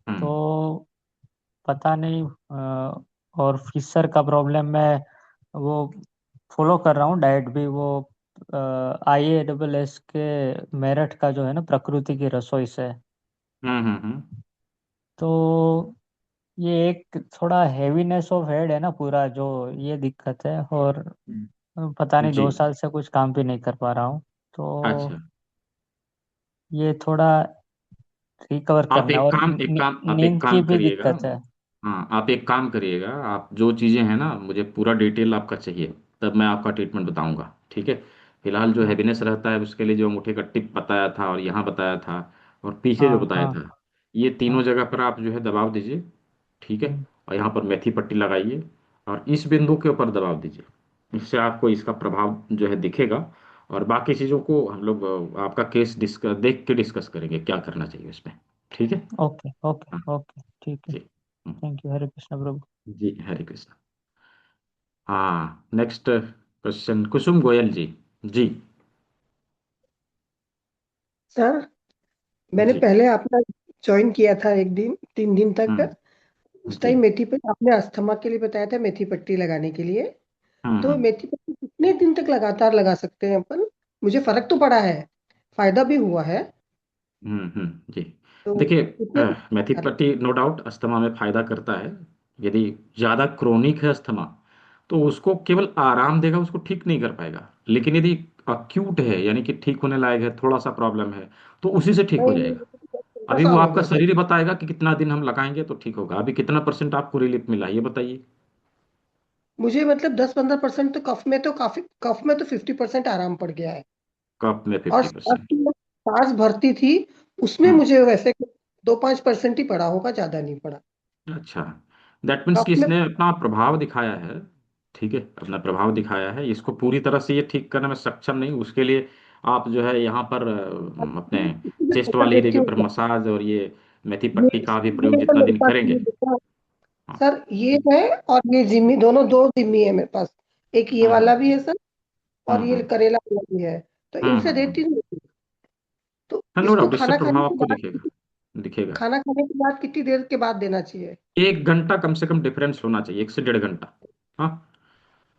हम्म तो पता नहीं, और फिशर का प्रॉब्लम मैं वो फॉलो कर रहा हूँ डाइट भी, वो IASS के मेरठ का जो है ना, प्रकृति की रसोई से। तो ये एक थोड़ा हैवीनेस ऑफ हेड है ना पूरा, जो ये दिक्कत है। और पता नहीं, जी। 2 साल से कुछ काम भी नहीं कर पा रहा हूँ। अच्छा, तो ये थोड़ा रिकवर आप करना है, एक और काम एक काम आप एक नींद की काम भी करिएगा। दिक्कत है। हाँ, आप एक काम करिएगा, आप जो चीज़ें हैं ना, मुझे पूरा डिटेल आपका चाहिए, तब मैं आपका ट्रीटमेंट बताऊंगा। ठीक है। फिलहाल जो हैवीनेस रहता है उसके लिए जो अंगूठे का टिप बताया था और यहाँ बताया था और पीछे जो हाँ बताया हाँ था, ये हाँ। तीनों जगह पर आप जो है दबाव दीजिए। ठीक है। हम्म, और यहाँ पर मेथी पट्टी लगाइए और इस बिंदु के ऊपर दबाव दीजिए। इससे आपको इसका प्रभाव जो है दिखेगा। और बाकी चीज़ों को हम लोग आपका केस डिस्कस देख के डिस्कस करेंगे क्या करना चाहिए उसमें। ठीक है। ओके ओके हाँ ओके, ठीक है। जी। हम्म, थैंक यू, हरे कृष्ण प्रभु। जी, हरे कृष्ण। हाँ, नेक्स्ट क्वेश्चन कुसुम गोयल जी। जी। सर मैंने जी। पहले अपना ज्वाइन किया था, एक दिन 3 दिन तक। उस जी। टाइम मेथी पट्टी आपने अस्थमा के लिए बताया था, मेथी पट्टी लगाने के लिए। तो हम्म मेथी पत्ती कितने दिन तक लगातार लगा सकते हैं अपन? मुझे फर्क तो पड़ा है, फायदा भी हुआ है। जी। तो देखिए, कितने दिन मेथी लगातार? पत्ती नो डाउट अस्थमा में फायदा करता है। यदि ज्यादा क्रोनिक है अस्थमा, तो उसको केवल आराम देगा, उसको ठीक नहीं कर पाएगा। लेकिन यदि अक्यूट है, यानी कि ठीक होने लायक है, थोड़ा सा प्रॉब्लम है, तो उसी से ठीक हो नहीं, जाएगा। मुझे तो 15 अभी वो साल हो आपका गया सर। शरीर ही बताएगा कि कितना दिन हम लगाएंगे तो ठीक होगा। अभी कितना परसेंट आपको रिलीफ मिला ये बताइए। मुझे मतलब 10-15% तो कफ में, तो काफी कफ में तो 50% आराम पड़ गया है। कप में और 50%। सांस भरती थी, उसमें हम्म मुझे वैसे 2-5% ही पड़ा होगा, ज्यादा नहीं पड़ा। अच्छा, दैट मीन्स कि कफ में इसने अपना प्रभाव दिखाया है। ठीक है, अपना प्रभाव दिखाया है। इसको पूरी तरह से ये ठीक करने में सक्षम नहीं, उसके लिए आप जो है यहाँ पर अपने इसीलिए चेस्ट पैसा वाली एरिया देती के हूँ ऊपर सर। मसाज और ये मेथी ये पट्टी का भी प्रयोग ये तो जितना मेरे दिन पास करेंगे। ये देखो हाँ। सर, ये है। और ये जिम्मी, दोनों दो जिम्मी है मेरे पास। एक ये हम्म वाला भी है सर, और हम्म ये हम्म करेला वाला भी है। तो इनसे हम्म। देती हूँ। तो हाँ, नो इसको डाउट, इससे खाना खाने प्रभाव के आपको बाद, दिखेगा, दिखेगा। खाना खाने के बाद कितनी देर के बाद देना चाहिए? 1 घंटा कम से कम डिफरेंस होना चाहिए, 1 से 1.5 घंटा। हाँ,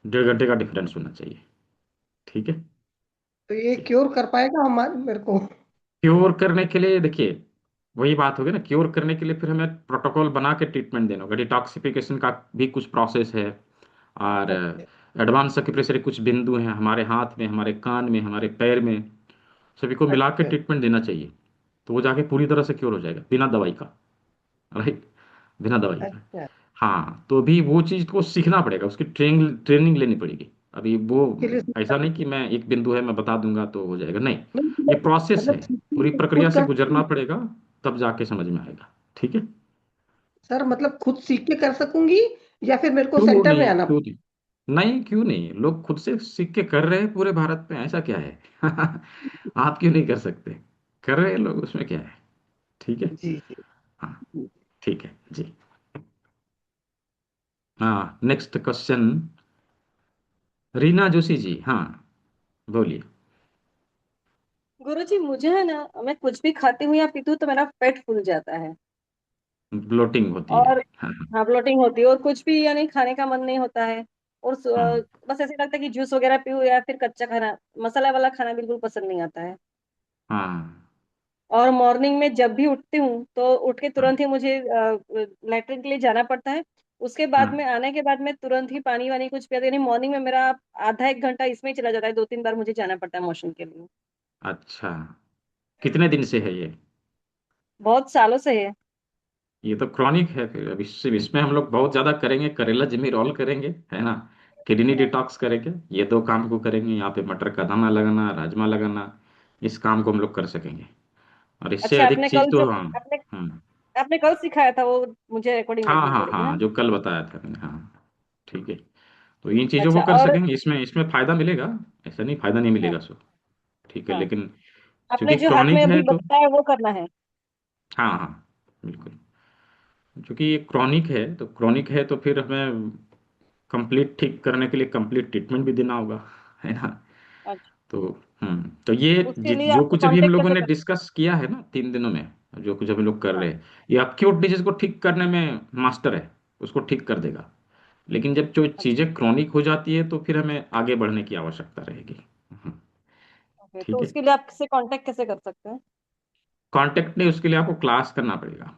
1.5 घंटे का डिफरेंस होना चाहिए। ठीक है तो ये जी। क्योर कर पाएगा हमारे मेरे को? क्योर करने के लिए देखिए, वही बात होगी ना, क्योर करने के लिए फिर हमें प्रोटोकॉल बना के ट्रीटमेंट देना होगा। डिटॉक्सिफिकेशन का भी कुछ प्रोसेस है। और अच्छा। एडवांस एक्यूप्रेशर कुछ बिंदु हैं हमारे हाथ में, हमारे कान में, हमारे पैर में, सभी को मिला के अच्छा। ट्रीटमेंट देना चाहिए। तो वो जाके पूरी तरह से क्योर हो जाएगा बिना दवाई का। राइट, बिना दवाई का। अच्छा। हाँ, तो अभी वो चीज़ को सीखना पड़ेगा, उसकी ट्रेनिंग ट्रेनिंग लेनी पड़ेगी। अभी वो इसके लिए ऐसा नहीं कि मैं एक बिंदु है मैं बता दूंगा तो हो जाएगा, नहीं। ये मतलब प्रोसेस है, मतलब पूरी सीखने प्रक्रिया खुद से का गुजरना पड़ेगा। तब जाके समझ में आएगा। ठीक है, सर मतलब खुद सीख के कर सकूंगी या फिर मेरे को क्यों सेंटर में नहीं, आना? क्यों नहीं, नहीं क्यों नहीं, लोग खुद से सीख के कर रहे हैं पूरे भारत में, ऐसा क्या है। आप क्यों नहीं कर सकते, कर रहे हैं लोग, उसमें क्या है। ठीक है, जी जी। हाँ ठीक है जी। हाँ, नेक्स्ट क्वेश्चन, रीना जोशी जी, हाँ बोलिए। गुरुजी मुझे है ना, मैं कुछ भी खाती हूँ या पीती हूँ तो मेरा पेट फूल जाता है। ब्लोटिंग होती है, और हाँ हाँ, ब्लोटिंग होती है और कुछ भी यानी खाने का मन नहीं होता है। और हाँ बस ऐसे लगता है कि जूस वगैरह पीऊँ या फिर कच्चा खाना, मसाला वाला खाना बिल्कुल पसंद नहीं आता है। हाँ और मॉर्निंग में जब भी उठती हूँ तो उठ के हाँ तुरंत ही मुझे लेटरिन के लिए जाना पड़ता है। उसके बाद हाँ। में आने के बाद में तुरंत ही पानी वानी कुछ पिया, यानी मॉर्निंग में मेरा आधा एक घंटा इसमें ही चला जाता है, 2-3 बार मुझे जाना पड़ता है वॉशरूम के लिए। अच्छा, कितने दिन से है ये? बहुत सालों से है। ये तो क्रॉनिक है फिर। अब इसमें हम लोग बहुत ज्यादा करेंगे, करेला जिमी रोल करेंगे, है ना, किडनी डिटॉक्स करेंगे, ये दो काम को करेंगे, यहाँ पे मटर का दाना लगाना, राजमा लगाना, इस काम को हम लोग कर सकेंगे। और इससे अच्छा, अधिक चीज तो हाँ। आपने हम्म। आपने कल सिखाया था वो, मुझे रिकॉर्डिंग हाँ देखनी हाँ पड़ेगी ना? हाँ, जो कल बताया था मैंने, हाँ ठीक है। तो इन चीजों को अच्छा। कर और सकेंगे, इसमें इसमें फायदा मिलेगा, ऐसा नहीं फायदा नहीं हाँ मिलेगा सो। ठीक है, हाँ, लेकिन आपने चूंकि जो हाथ में क्रॉनिक है अभी तो, बताया वो करना है। हाँ हाँ बिल्कुल, क्योंकि ये क्रॉनिक है तो फिर हमें कंप्लीट ठीक करने के लिए कंप्लीट ट्रीटमेंट भी देना होगा, है ना। अच्छा, तो तो ये उसके लिए जो आपसे कुछ अभी हम कांटेक्ट लोगों कैसे ने कर? डिस्कस किया है ना 3 दिनों में, जो कुछ हम लोग कर हाँ। रहे हैं, ये अक्यूट डिजीज को ठीक करने में मास्टर है, उसको ठीक कर देगा। लेकिन जब जो अच्छा, चीजें क्रॉनिक हो जाती है तो फिर हमें आगे बढ़ने की आवश्यकता रहेगी। हम्म, ओके, तो ठीक है। उसके लिए आपसे कांटेक्ट कैसे कर सकते हैं? कांटेक्ट नहीं, उसके लिए आपको क्लास करना पड़ेगा,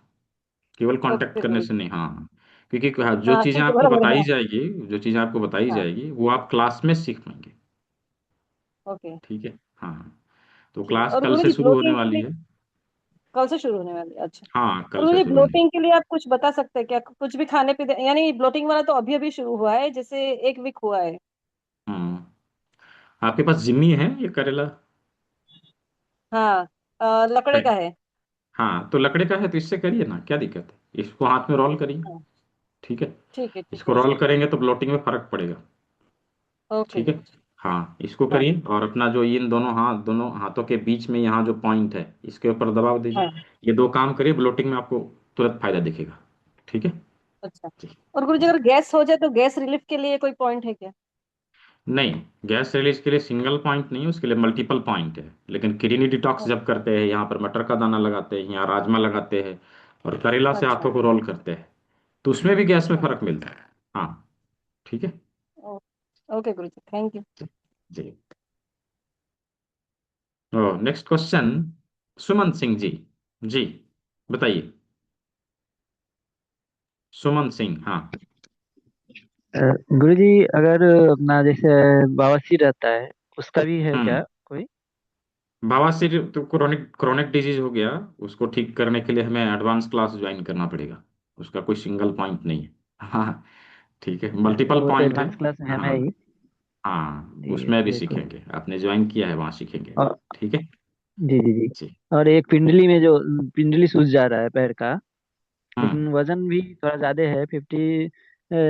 केवल कांटेक्ट ओके करने गुरु से जी। नहीं, हाँ। क्योंकि जो हाँ चीजें ठीक है, आपको बराबर बताई है। जाएगी, जो चीजें आपको बताई हाँ। जाएगी वो आप क्लास में सीख पाएंगे। ओके। ठीक है, हाँ। तो ठीक है। क्लास और कल गुरु से जी शुरू होने ब्लोटिंग के वाली लिए है। कल से शुरू होने वाली है? अच्छा। हाँ, और कल से मुझे शुरू होने। ब्लोटिंग के लिए आप कुछ बता सकते हैं क्या? कुछ भी खाने पीने, यानी ब्लोटिंग वाला तो अभी अभी शुरू हुआ है, जैसे 1 वीक हुआ है। हम्म, आपके पास जिम्मी है ये करेला? हाँ, लकड़े है। का है। हाँ, तो लकड़े का है तो इससे करिए ना, क्या दिक्कत है, इसको हाथ में रोल करिए। हाँ, ठीक है, ठीक इसको है रोल सर। करेंगे तो ब्लोटिंग में फर्क पड़ेगा। ओके ठीक है, गुरु जी। हाँ इसको हाँ करिए, और अपना जो इन दोनों हाथों के बीच में यहाँ जो पॉइंट है इसके ऊपर दबाव दीजिए। हाँ। ये दो काम करिए, ब्लोटिंग में आपको तुरंत फायदा दिखेगा। ठीक है अच्छा। जी और गुरु जी जी। अगर गैस हो जाए तो गैस रिलीफ के लिए कोई पॉइंट है क्या? नहीं, गैस रिलीज के लिए सिंगल पॉइंट नहीं है, उसके लिए मल्टीपल पॉइंट है। लेकिन किडनी डिटॉक्स जब करते हैं, यहाँ पर मटर का दाना लगाते हैं, यहाँ राजमा लगाते हैं, और करेला से अच्छा। हाथों को रोल करते हैं, तो उसमें भी गैस में अच्छा। फर्क मिलता है। हाँ ठीक है ओ- okay Guru ji, thank you. जी। नेक्स्ट क्वेश्चन, सुमन सिंह जी, जी बताइए। सुमन सिंह, हाँ। गुरु जी अगर अपना जैसे बवासीर रहता है, उसका भी है क्या हम्म, कोई? बवासीर तो क्रोनिक क्रोनिक डिजीज हो गया, उसको ठीक करने के लिए हमें एडवांस क्लास ज्वाइन करना पड़ेगा, उसका कोई सिंगल पॉइंट नहीं है। हाँ ठीक है, अच्छा, मल्टीपल वो तो पॉइंट है। एडवांस क्लास में है ना हाँ ही। हाँ, जी उसमें भी इसलिए तो। सीखेंगे, आपने ज्वाइन किया है वहाँ सीखेंगे। और ठीक है जी जी जी। जी। और एक पिंडली में जो पिंडली सूज जा रहा है पैर का, हम्म लेकिन वजन भी थोड़ा ज्यादा है,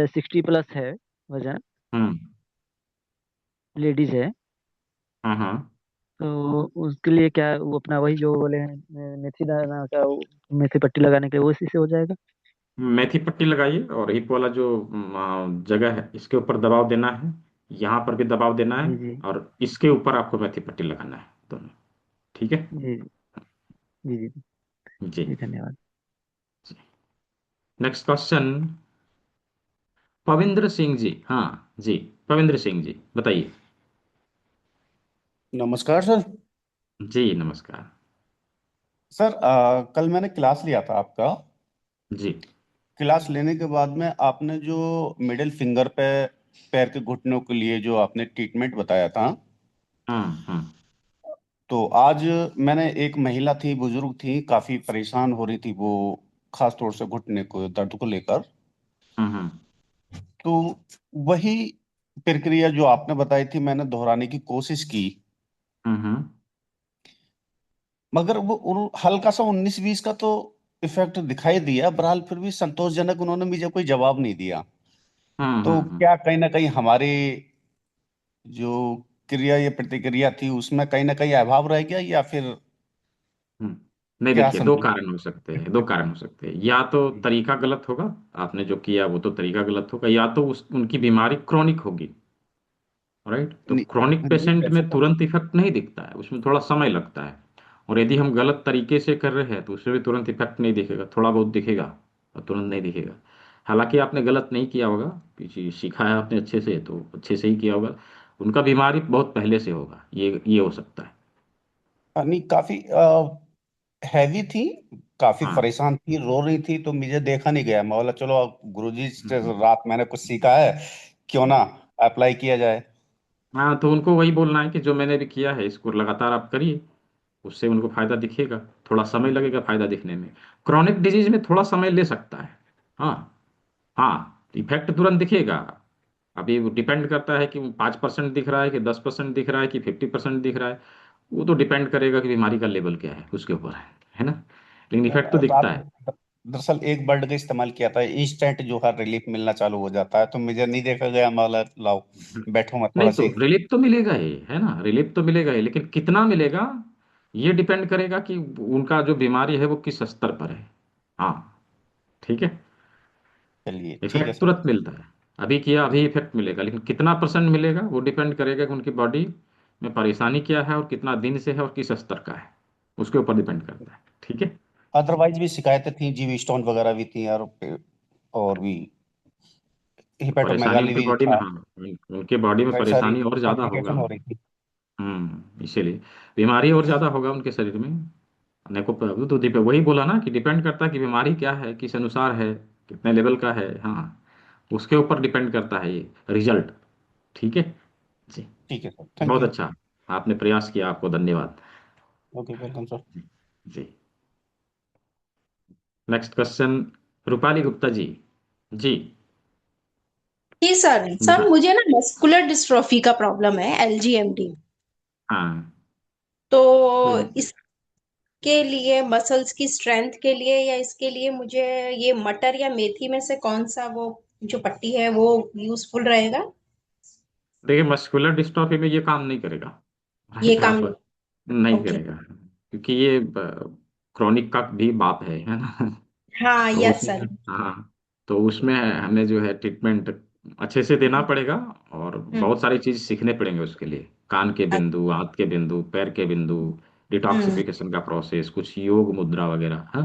60+ है वजन। हम्म लेडीज है। हाँ हाँ, तो उसके लिए क्या वो अपना वही जो बोले हैं, मेथी दाना का मेथी पट्टी लगाने के लिए, वो इसी से हो जाएगा? मेथी पट्टी लगाइए, और हिप वाला जो जगह है इसके ऊपर दबाव देना है, यहाँ पर भी दबाव देना है, जी जी और इसके ऊपर आपको मेथी पट्टी लगाना है, दोनों। ठीक है जी जी जी जी जी, धन्यवाद। जी। नेक्स्ट क्वेश्चन, पविंद्र सिंह जी, हाँ जी, पविंद्र सिंह जी बताइए। नमस्कार सर। जी नमस्कार। सर कल मैंने क्लास लिया था आपका। जी। क्लास लेने के बाद में आपने जो मिडिल फिंगर पे पैर के घुटनों के लिए जो आपने ट्रीटमेंट बताया था, हम्म। तो आज मैंने एक महिला थी, बुजुर्ग थी, काफी परेशान हो रही थी वो, खास तौर से घुटने को दर्द को लेकर। हम्म तो वही प्रक्रिया जो आपने बताई थी मैंने दोहराने की कोशिश की। हम्म मगर वो हल्का सा 19-20 का तो इफेक्ट दिखाई दिया। बहरहाल फिर भी संतोषजनक उन्होंने मुझे कोई जवाब नहीं दिया। तो हम्म। क्या कहीं ना कहीं हमारी जो क्रिया या प्रतिक्रिया थी उसमें कहीं ना कहीं अभाव रह गया, या फिर नहीं, क्या देखिए, दो समझे? कारण हो सकते हैं, दो कारण हो सकते हैं। या तो तरीका गलत होगा, आपने जो किया वो तो तरीका गलत होगा, या तो उनकी बीमारी क्रॉनिक होगी। राइट, तो नहीं, क्रॉनिक नहीं, पेशेंट वैसे में तो तुरंत इफेक्ट नहीं दिखता है, उसमें थोड़ा समय लगता है। और यदि हम गलत तरीके से कर रहे हैं तो उसमें भी तुरंत इफेक्ट नहीं दिखेगा, थोड़ा बहुत दिखेगा और तुरंत नहीं दिखेगा। हालांकि आपने गलत नहीं किया होगा, पीछे सीखा है आपने अच्छे से, तो अच्छे से ही किया होगा। उनका बीमारी बहुत पहले से होगा, ये हो सकता है। नहीं, काफी हैवी थी, काफी हाँ। परेशान थी, रो रही थी, तो मुझे देखा नहीं गया। मैं बोला चलो गुरुजी से हम्म। रात मैंने कुछ सीखा है, क्यों ना अप्लाई किया जाए। हाँ, तो उनको वही बोलना है कि जो मैंने भी किया है इसको लगातार आप करिए, उससे उनको फायदा दिखेगा। थोड़ा समय लगेगा फायदा दिखने में। क्रॉनिक डिजीज में थोड़ा समय ले सकता है। हाँ। हाँ, इफेक्ट तुरंत दिखेगा। अभी वो डिपेंड करता है कि वो 5% दिख रहा है कि 10% दिख रहा है कि 50% दिख रहा है। वो तो डिपेंड करेगा कि बीमारी का लेवल क्या है, उसके ऊपर है ना। लेकिन इफेक्ट तो दिखता है। दरअसल एक वर्ड का इस्तेमाल किया था, इंस्टेंट जो है रिलीफ मिलना चालू हो जाता है, तो मुझे नहीं देखा गया। माला लाओ बैठो मैं नहीं, थोड़ा तो सी। रिलीफ तो मिलेगा ही, है ना, रिलीफ तो मिलेगा ही, लेकिन कितना मिलेगा ये डिपेंड करेगा कि उनका जो बीमारी है वो किस स्तर पर है। हाँ। ठीक है। चलिए ठीक है इफेक्ट सर। तुरंत मिलता है। अभी किया अभी इफेक्ट मिलेगा, लेकिन कितना परसेंट मिलेगा वो डिपेंड करेगा कि उनकी बॉडी में परेशानी क्या है और कितना दिन से है और किस स्तर का है, उसके ऊपर डिपेंड करता है। ठीक है। अदरवाइज भी शिकायतें थी, जीवी स्टोन वगैरह भी थी, और भी परेशानी हिपेटोमेगाली उनके भी बॉडी में, था। हाँ, उनके बॉडी में कई सारी परेशानी और ज्यादा होगा। कॉम्प्लिकेशन हो रही थी। इसीलिए बीमारी और ज्यादा होगा उनके शरीर में। तो वही बोला ना कि डिपेंड करता है कि बीमारी क्या है, किस अनुसार है, कितने लेवल का है। हाँ, उसके ऊपर डिपेंड करता है ये रिजल्ट। ठीक है। जी। ठीक है सर, थैंक बहुत यू। अच्छा, आपने प्रयास किया, आपको धन्यवाद। Okay, welcome sir. जी। Next question, Rupali Gupta ji. जी। जी सर, जी। मुझे ना मस्कुलर डिस्ट्रोफी का प्रॉब्लम है, एलजीएमडी। हाँ। तो तो इसके लिए मसल्स की स्ट्रेंथ के लिए या इसके लिए मुझे ये मटर या मेथी में से कौन सा वो जो पट्टी है वो यूजफुल रहेगा? देखिए, मस्कुलर डिस्ट्रॉफी में ये काम नहीं करेगा। ये राइट, काम आप नहीं। नहीं ओके। करेगा, क्योंकि ये क्रॉनिक का भी बाप है ना। हाँ, तो यस उसमें, सर। हाँ, तो उसमें हमें जो है ट्रीटमेंट अच्छे से देना पड़ेगा। और हम्म। बहुत सारी चीज सीखने पड़ेंगे उसके लिए, कान के बिंदु, हाथ के बिंदु, पैर के बिंदु, हम्म। डिटॉक्सिफिकेशन का प्रोसेस, कुछ योग मुद्रा वगैरह। हाँ,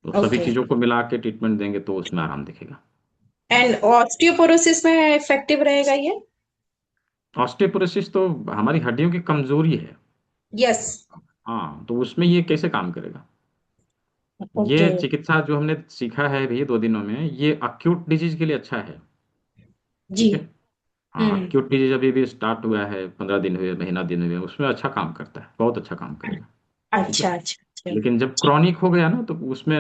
तो सभी ओके। चीजों को मिला के ट्रीटमेंट देंगे तो उसमें आराम दिखेगा। एंड ऑस्टियोपोरोसिस में इफेक्टिव रहेगा ये? ऑस्टियोपोरोसिस तो हमारी हड्डियों की कमजोरी है। यस। हाँ, तो उसमें ये कैसे काम करेगा? ओके। ये चिकित्सा जो हमने सीखा है अभी 2 दिनों में, ये अक्यूट डिजीज के लिए अच्छा है। जी। ठीक है। हाँ, हम्म। अक्यूट डिजीज अभी भी स्टार्ट हुआ है, 15 दिन हुए, महीना दिन हुए, उसमें अच्छा काम करता है, बहुत अच्छा काम करेगा। ठीक है। अच्छा अच्छा अच्छा। लेकिन जब क्रॉनिक हो गया ना तो उसमें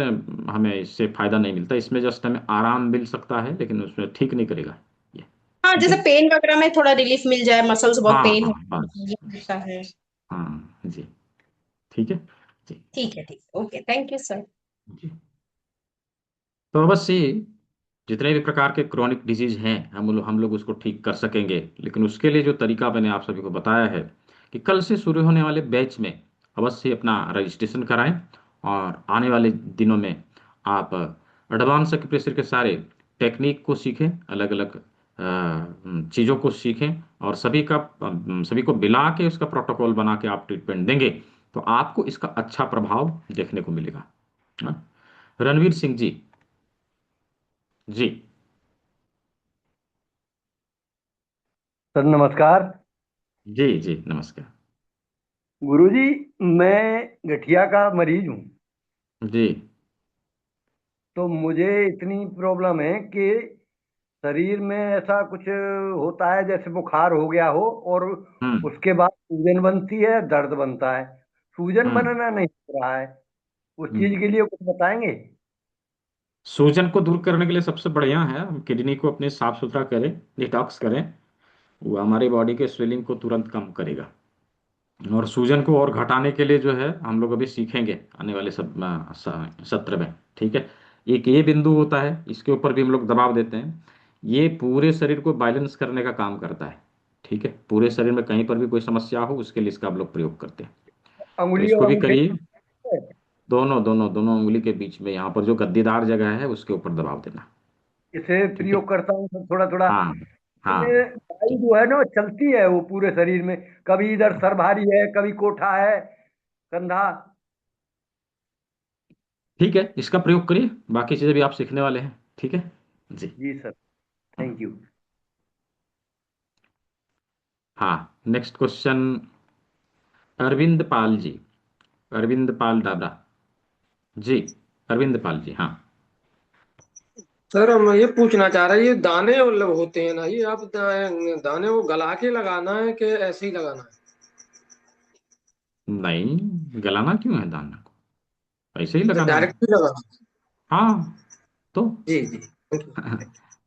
हमें इससे फायदा नहीं मिलता, इसमें जस्ट हमें आराम मिल सकता है, लेकिन उसमें ठीक नहीं करेगा ये। हाँ, ठीक जैसे है। पेन वगैरह में थोड़ा रिलीफ मिल जाए, मसल्स बहुत हाँ पेन हाँ, होता है, बस ये बस होता है। बस। हाँ जी। ठीक है। जी। ठीक है, ठीक है, ओके, थैंक यू सर। जी। तो अवश्य ही जितने भी प्रकार के क्रॉनिक डिजीज हैं हम लोग उसको ठीक कर सकेंगे, लेकिन उसके लिए जो तरीका मैंने आप सभी को बताया है कि कल से शुरू होने वाले बैच में अवश्य ही अपना रजिस्ट्रेशन कराएं। और आने वाले दिनों में आप एडवांस एक्यूप्रेशर के सारे टेक्निक को सीखें, अलग अलग चीज़ों को सीखें, और सभी को मिला के उसका प्रोटोकॉल बना के आप ट्रीटमेंट देंगे तो आपको इसका अच्छा प्रभाव देखने को मिलेगा। हाँ? रणवीर सिंह जी। जी। सर नमस्कार। जी। जी नमस्कार। गुरुजी, मैं गठिया का मरीज हूँ। जी। तो मुझे इतनी प्रॉब्लम है कि शरीर में ऐसा कुछ होता है जैसे बुखार हो गया हो, और हम्म। उसके बाद सूजन बनती है, दर्द बनता है। सूजन हम्म। बनना नहीं हो रहा है। उस हम्म। चीज के लिए कुछ बताएंगे? सूजन को दूर करने के लिए सबसे बढ़िया है हम किडनी को अपने साफ सुथरा करें, डिटॉक्स करें। वो हमारी बॉडी के स्वेलिंग को तुरंत कम करेगा। और सूजन को और घटाने के लिए जो है हम लोग अभी सीखेंगे आने वाले सत्र में। ठीक है, एक ये बिंदु होता है, इसके ऊपर भी हम लोग दबाव देते हैं। ये पूरे शरीर को बैलेंस करने का काम करता है। ठीक है, पूरे शरीर में कहीं पर भी कोई समस्या हो उसके लिए इसका हम लोग प्रयोग करते हैं। तो अंगुली और इसको भी अंगूठे करिए। दोनों दोनों दोनों उंगली के बीच में, यहाँ पर जो गद्दीदार जगह है उसके ऊपर दबाव देना। इसे ठीक है। प्रयोग करता हूँ तो थोड़ा थोड़ा हाँ हाँ। इसमें दवाई जो है ना वो चलती है वो पूरे शरीर में। कभी इधर सर भारी है, कभी कोठा है, कंधा। ठीक है, इसका प्रयोग करिए, बाकी चीजें भी आप सीखने वाले हैं। ठीक है जी। जी सर, थैंक यू। हाँ, नेक्स्ट क्वेश्चन अरविंद पाल जी, अरविंद पाल डाबरा जी, अरविंद पाल जी। हाँ। सर हम ये पूछना चाह रहे हैं, ये दाने मतलब होते हैं ना, ये आप दाने वो गला के लगाना है कि ऐसे ही लगाना है? नहीं, गलाना क्यों है दाना को, ऐसे ही अच्छा, लगाना है। डायरेक्ट ही लगाना है। हाँ तो जी जी।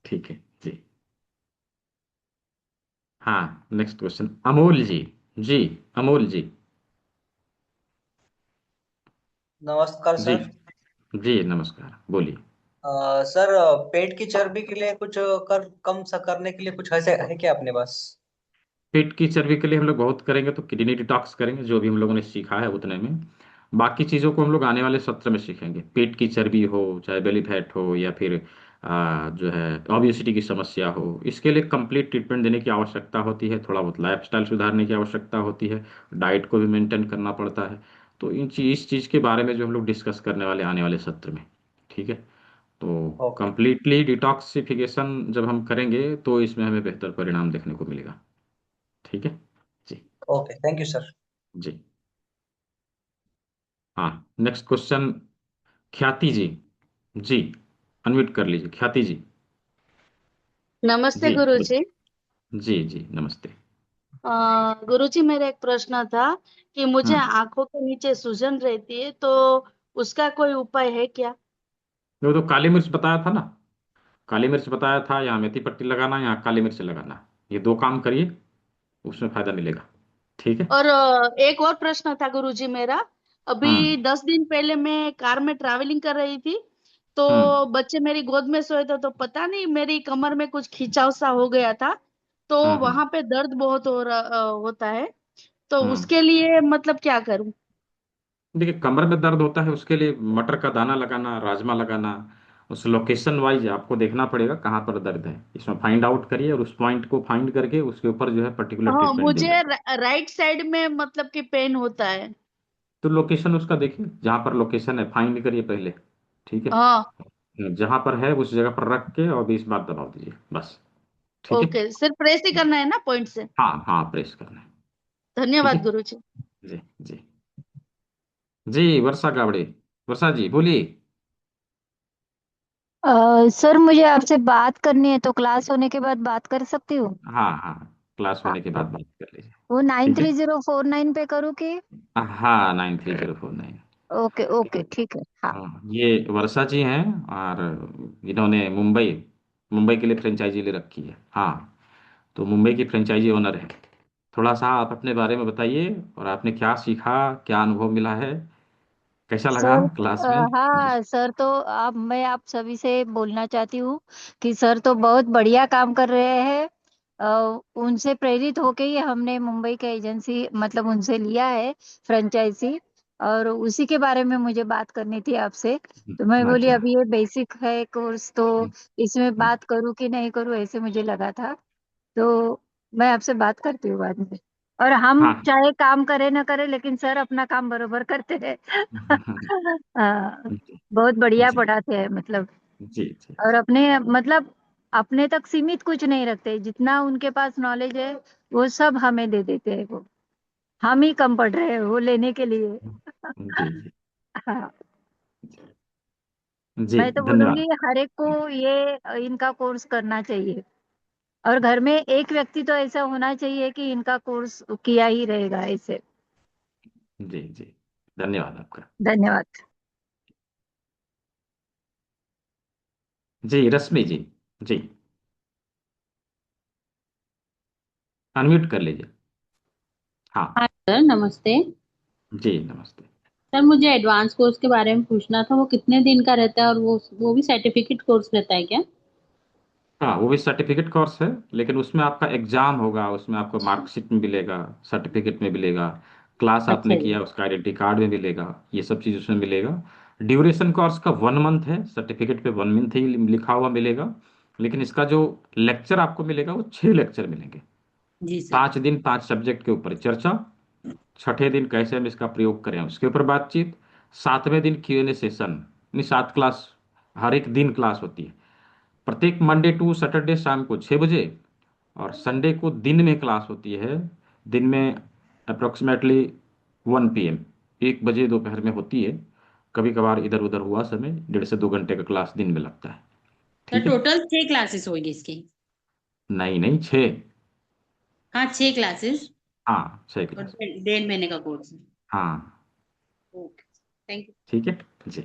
ठीक है जी। हाँ, नेक्स्ट क्वेश्चन अमोल जी। जी, अमोल जी। नमस्कार जी सर। जी, नमस्कार, बोलिए। सर, पेट की चर्बी के लिए कुछ कम सा करने के लिए कुछ ऐसे है क्या अपने पास? पेट की चर्बी के लिए हम लोग बहुत करेंगे, तो किडनी डिटॉक्स करेंगे, जो भी हम लोगों ने सीखा है उतने में। बाकी चीज़ों को हम लोग आने वाले सत्र में सीखेंगे। पेट की चर्बी हो, चाहे बेली फैट हो, या फिर जो है ओबेसिटी की समस्या हो, इसके लिए कंप्लीट ट्रीटमेंट देने की आवश्यकता होती है। थोड़ा बहुत लाइफस्टाइल सुधारने की आवश्यकता होती है, डाइट को भी मेंटेन करना पड़ता है। तो इस चीज़ के बारे में जो हम लोग डिस्कस करने वाले आने वाले सत्र में। ठीक है, तो ओके। कंप्लीटली डिटॉक्सिफिकेशन जब हम करेंगे तो इसमें हमें बेहतर परिणाम देखने को मिलेगा। ठीक है जी। Okay, thank you sir. जी। हाँ, नेक्स्ट क्वेश्चन ख्याति जी। जी, अनम्यूट कर लीजिए ख्याति जी। नमस्ते जी गुरुजी। जी जी, नमस्ते। गुरुजी, मेरा एक प्रश्न था कि मुझे हम्म। आंखों के नीचे सूजन रहती है, तो उसका कोई उपाय है क्या? वो तो काली मिर्च बताया था ना, काली मिर्च बताया था, या मेथी पट्टी लगाना या काली मिर्च लगाना, ये दो काम करिए, उसमें फायदा मिलेगा। ठीक है। और एक और प्रश्न था गुरुजी मेरा। हम्म अभी 10 दिन पहले मैं कार में ट्रैवलिंग कर रही थी, तो हम्म बच्चे मेरी गोद में सोए थे, तो पता नहीं मेरी कमर में कुछ खिंचाव सा हो गया था। तो हम्म। वहां पे दर्द बहुत होता है। तो हम्म। उसके लिए मतलब क्या करूं? देखिए, कमर में दर्द होता है, उसके लिए मटर का दाना लगाना, राजमा लगाना। उस लोकेशन वाइज आपको देखना पड़ेगा कहाँ पर दर्द है, इसमें फाइंड आउट करिए, और उस पॉइंट को फाइंड करके उसके ऊपर जो है पर्टिकुलर हाँ, ट्रीटमेंट मुझे दीजिए। राइट साइड में मतलब कि पेन होता है। तो लोकेशन उसका देखिए, जहाँ पर लोकेशन है फाइंड करिए पहले। ठीक है, हाँ। जहाँ पर है उस जगह पर रख के और 20 बार दबाव दीजिए बस। ठीक है। ओके, सिर्फ प्रेस ही करना है ना पॉइंट से? हाँ हाँ, प्रेस करना है। ठीक धन्यवाद है गुरुजी। जी। जी जी, वर्षा गावड़े, वर्षा जी बोलिए। सर मुझे आपसे बात करनी है, तो क्लास होने के बाद बात कर सकती हूँ? हाँ हाँ, क्लास हाँ, होने के बाद बात कर लीजिए। वो नाइन ठीक है। थ्री जीरो फोर नाइन पे करूँ कि? हाँ, 93049। ओके ठीक है। ओके, ठीक है, हाँ। हाँ, ये वर्षा जी हैं, और इन्होंने मुंबई मुंबई के लिए फ्रेंचाइजी ले रखी है। हाँ, तो मुंबई की फ्रेंचाइजी ओनर है। थोड़ा सा आप अपने बारे में बताइए, और आपने क्या सीखा, क्या अनुभव मिला है, कैसा लगा सर क्लास में जी। हाँ सर, तो आप मैं आप सभी से बोलना चाहती हूँ कि सर तो बहुत बढ़िया काम कर रहे हैं। उनसे प्रेरित होके ही हमने मुंबई का एजेंसी मतलब उनसे लिया है फ्रेंचाइजी। और उसी के बारे में मुझे बात करनी थी आपसे। तो मैं बोली अच्छा। अभी ये बेसिक है कोर्स, तो हम्म, इसमें हम्म। बात करूँ कि नहीं करूँ, ऐसे मुझे लगा था। तो मैं आपसे बात करती हूँ बाद में। और हम हाँ चाहे काम करें ना करें, लेकिन सर अपना काम बरोबर करते हैं। हाँ, जी बहुत बढ़िया जी पढ़ाते हैं मतलब। जी जी। और अपने मतलब अपने तक सीमित कुछ नहीं रखते, जितना उनके पास नॉलेज है वो सब हमें दे देते हैं। वो हम ही कम पढ़ रहे हैं वो लेने के लिए। जी जी हाँ, जी, मैं तो बोलूंगी धन्यवाद। हर एक को ये इनका कोर्स करना चाहिए। और घर में एक व्यक्ति तो ऐसा होना चाहिए कि इनका कोर्स किया ही रहेगा ऐसे। जी जी, धन्यवाद आपका। धन्यवाद। जी, रश्मि जी। जी, अनम्यूट कर लीजिए। हाँ हाँ सर, नमस्ते। जी नमस्ते। सर, मुझे एडवांस कोर्स के बारे में पूछना था। वो कितने दिन का रहता है और वो भी सर्टिफिकेट कोर्स रहता है क्या? हाँ वो भी सर्टिफिकेट कोर्स है, लेकिन उसमें आपका एग्जाम होगा, उसमें आपको मार्कशीट में मिलेगा, सर्टिफिकेट में मिलेगा, क्लास अच्छा आपने जी। किया उसका आइडेंटिटी कार्ड में मिलेगा, ये सब चीज़ उसमें मिलेगा। ड्यूरेशन कोर्स का 1 मंथ है, सर्टिफिकेट पे 1 मंथ ही लिखा हुआ मिलेगा, लेकिन इसका जो लेक्चर आपको मिलेगा वो 6 लेक्चर मिलेंगे। जी सर। 5 दिन 5 सब्जेक्ट के ऊपर चर्चा, छठे दिन कैसे हम इसका प्रयोग करें उसके ऊपर बातचीत, 7वें दिन Q&A सेशन, यानी 7 क्लास, हर एक दिन क्लास होती है। प्रत्येक मंडे टू सैटरडे शाम को 6 बजे, और संडे को दिन में क्लास होती है, दिन में अप्रोक्सीमेटली 1 PM, 1 बजे दोपहर में होती है। कभी कभार इधर उधर हुआ समय 1.5 से 2 घंटे का क्लास दिन में लगता है। सर, ठीक है। टोटल 6 क्लासेस होगी इसकी? नहीं नहीं, 6। हाँ, 6 क्लासेस। हाँ, छः और क्लास 1.5 महीने का कोर्स है। हाँ। Okay, thank you. ठीक है जी।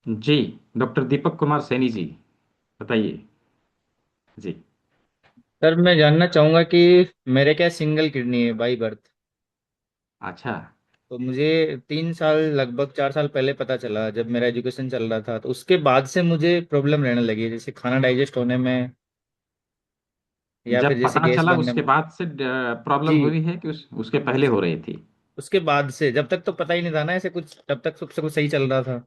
जी, डॉक्टर दीपक कुमार सैनी जी, बताइए जी। सर मैं जानना चाहूंगा कि मेरे क्या सिंगल किडनी है बाई बर्थ। अच्छा। तो मुझे 3 साल, लगभग 4 साल पहले पता चला, जब मेरा एजुकेशन चल रहा था। तो उसके बाद से मुझे प्रॉब्लम रहने लगी है, जैसे खाना डाइजेस्ट होने में, या फिर जब जैसे पता गैस चला बनने उसके में। बाद से प्रॉब्लम जी। हुई है कि उसके पहले उस, हो रही थी? उसके बाद से, जब तक तो पता ही नहीं था ना ऐसे कुछ, तब तक सबसे कुछ सही चल रहा था।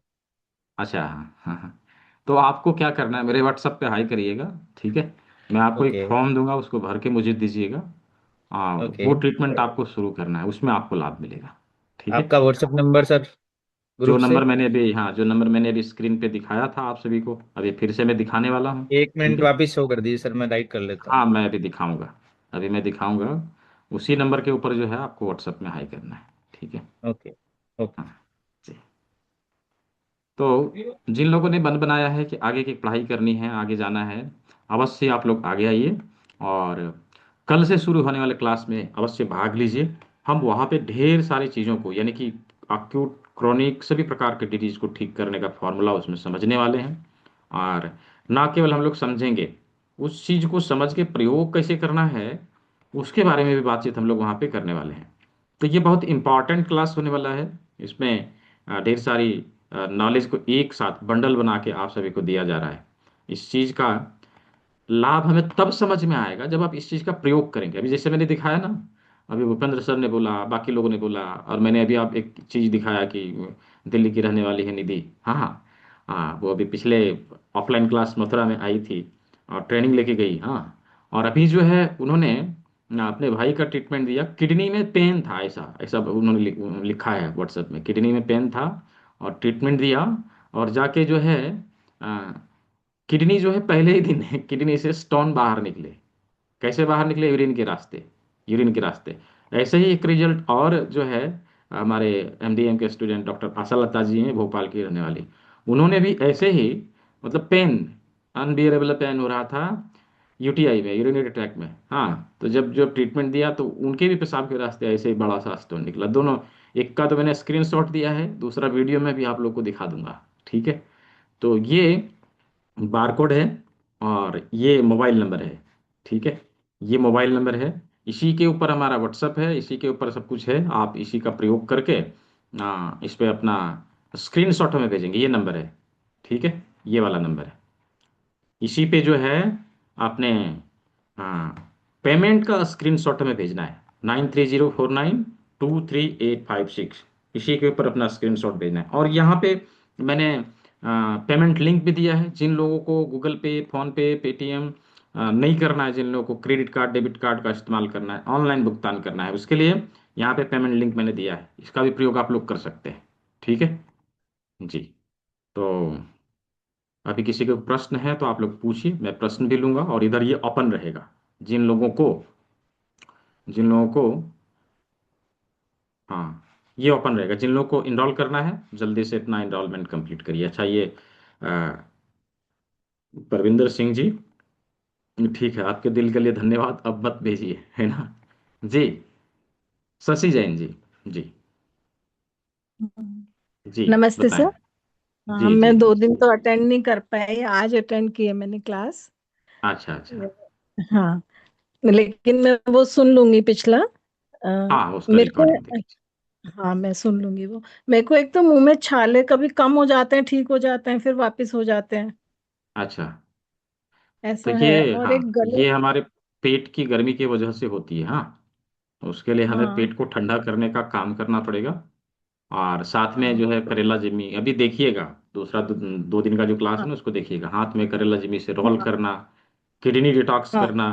अच्छा हाँ हाँ हाँ। तो आपको क्या करना है, मेरे व्हाट्सएप पे हाई करिएगा, ठीक है। मैं आपको एक ओके। फॉर्म दूंगा, उसको भर के मुझे दीजिएगा। ओके। वो ट्रीटमेंट आपको शुरू करना है, उसमें आपको लाभ मिलेगा। ठीक है। आपका व्हाट्सएप नंबर सर, जो ग्रुप से? नंबर मैंने अभी, हाँ जो नंबर मैंने अभी स्क्रीन पे दिखाया था आप सभी को, अभी फिर से मैं दिखाने वाला हूँ। एक ठीक मिनट है। वापिस शो कर दीजिए सर, मैं राइट कर लेता हूँ। हाँ मैं अभी दिखाऊंगा, अभी मैं दिखाऊंगा। उसी नंबर के ऊपर जो है आपको व्हाट्सएप में हाई करना है। ठीक है। ओके। ओके। हाँ जी। तो जिन लोगों ने मन बनाया है कि आगे की पढ़ाई करनी है, आगे जाना है, अवश्य आप लोग आगे आइए, और कल से शुरू होने वाले क्लास में अवश्य भाग लीजिए। हम वहाँ पे ढेर सारी चीज़ों को, यानी कि अक्यूट, क्रॉनिक, सभी प्रकार के डिजीज को ठीक करने का फॉर्मूला उसमें समझने वाले हैं। और ना केवल हम लोग समझेंगे, उस चीज़ को समझ के प्रयोग कैसे करना है उसके बारे में भी बातचीत हम लोग वहाँ पे करने वाले हैं। तो ये बहुत इंपॉर्टेंट क्लास होने वाला है। इसमें ढेर सारी नॉलेज को एक साथ बंडल बना के आप सभी को दिया जा रहा है। इस चीज़ का लाभ हमें तब समझ में आएगा जब आप इस चीज़ का प्रयोग करेंगे। अभी जैसे मैंने दिखाया ना, अभी भूपेंद्र सर ने बोला, बाकी लोगों ने बोला, और मैंने अभी आप एक चीज़ दिखाया कि दिल्ली की रहने वाली है निधि। हाँ हाँ हाँ, वो अभी पिछले ऑफलाइन क्लास मथुरा में आई थी और ट्रेनिंग लेके गई। हाँ, और अभी जो है उन्होंने अपने भाई का ट्रीटमेंट दिया, किडनी में पेन था, ऐसा ऐसा उन्होंने लिखा है व्हाट्सएप में, किडनी में पेन था और ट्रीटमेंट दिया, और जाके जो है किडनी जो है पहले ही दिन किडनी से स्टोन बाहर निकले। कैसे बाहर निकले? यूरिन के रास्ते, यूरिन के रास्ते। ऐसे ही एक रिजल्ट और जो है, हमारे MDM के स्टूडेंट डॉक्टर आशा लता जी हैं, भोपाल की रहने वाली, उन्होंने भी ऐसे ही, मतलब पेन, अनबियरेबल पेन हो रहा था UTI में, यूरिनरी ट्रैक्ट में। हाँ, तो जब जब ट्रीटमेंट दिया तो उनके भी पेशाब के रास्ते ऐसे ही बड़ा सा स्टोन निकला, दोनों। एक का तो मैंने स्क्रीनशॉट दिया है, दूसरा वीडियो में भी आप लोग को दिखा दूंगा। ठीक है। तो ये बारकोड है और ये मोबाइल नंबर है। ठीक है। ये मोबाइल नंबर है, इसी के ऊपर हमारा व्हाट्सअप है, इसी के ऊपर सब कुछ है। आप इसी का प्रयोग करके इस पे अपना स्क्रीनशॉट हमें भेजेंगे, ये नंबर है। ठीक है, ये वाला नंबर है। इसी पे जो है आपने, हाँ, पेमेंट का स्क्रीनशॉट हमें भेजना है, 9304923856। इसी के ऊपर अपना स्क्रीनशॉट भेजना है। और यहाँ पे मैंने पेमेंट लिंक भी दिया है। जिन लोगों को गूगल पे, फोन पे, पेटीएम नहीं करना है, जिन लोगों को क्रेडिट कार्ड, डेबिट कार्ड का इस्तेमाल करना है, ऑनलाइन भुगतान करना है, उसके लिए यहाँ पे पेमेंट लिंक मैंने दिया है, इसका भी प्रयोग आप लोग कर सकते हैं। ठीक है जी। तो अभी किसी को प्रश्न है तो आप लोग पूछिए, मैं प्रश्न भी लूंगा, और इधर ये ओपन रहेगा। जिन लोगों को, जिन लोगों को, हाँ, ये ओपन रहेगा। जिन लोगों को इनरोल करना है जल्दी से अपना इनरोलमेंट कंप्लीट करिए। अच्छा, ये परविंदर सिंह जी, ठीक है, आपके दिल के लिए धन्यवाद, अब मत भेजिए, है ना जी। शशि जैन जी, जी जी, नमस्ते बताएं। सर। हाँ, जी जी मैं जी। 2 दिन तो अटेंड नहीं कर पाई, आज अटेंड की है मैंने क्लास। अच्छा अच्छा। हाँ, लेकिन मैं वो सुन लूंगी पिछला। हाँ, उसका मेरे को, रिकॉर्डिंग देखिए। हाँ मैं सुन लूंगी वो। मेरे को एक तो मुंह में छाले कभी कम हो जाते हैं, ठीक हो जाते हैं, फिर वापस हो जाते हैं, अच्छा, तो ऐसा है। ये, और एक हाँ, गले, ये हमारे पेट की गर्मी की वजह से होती है। हाँ, तो उसके लिए हमें हाँ पेट को ठंडा करने का काम करना पड़ेगा। और साथ में हाँ जो है करेला जिमी अभी देखिएगा, दूसरा 2 दिन का जो क्लास है हाँ ना उसको देखिएगा, हाथ में करेला जिमी से रोल हाँ करना, किडनी डिटॉक्स हाँ करना,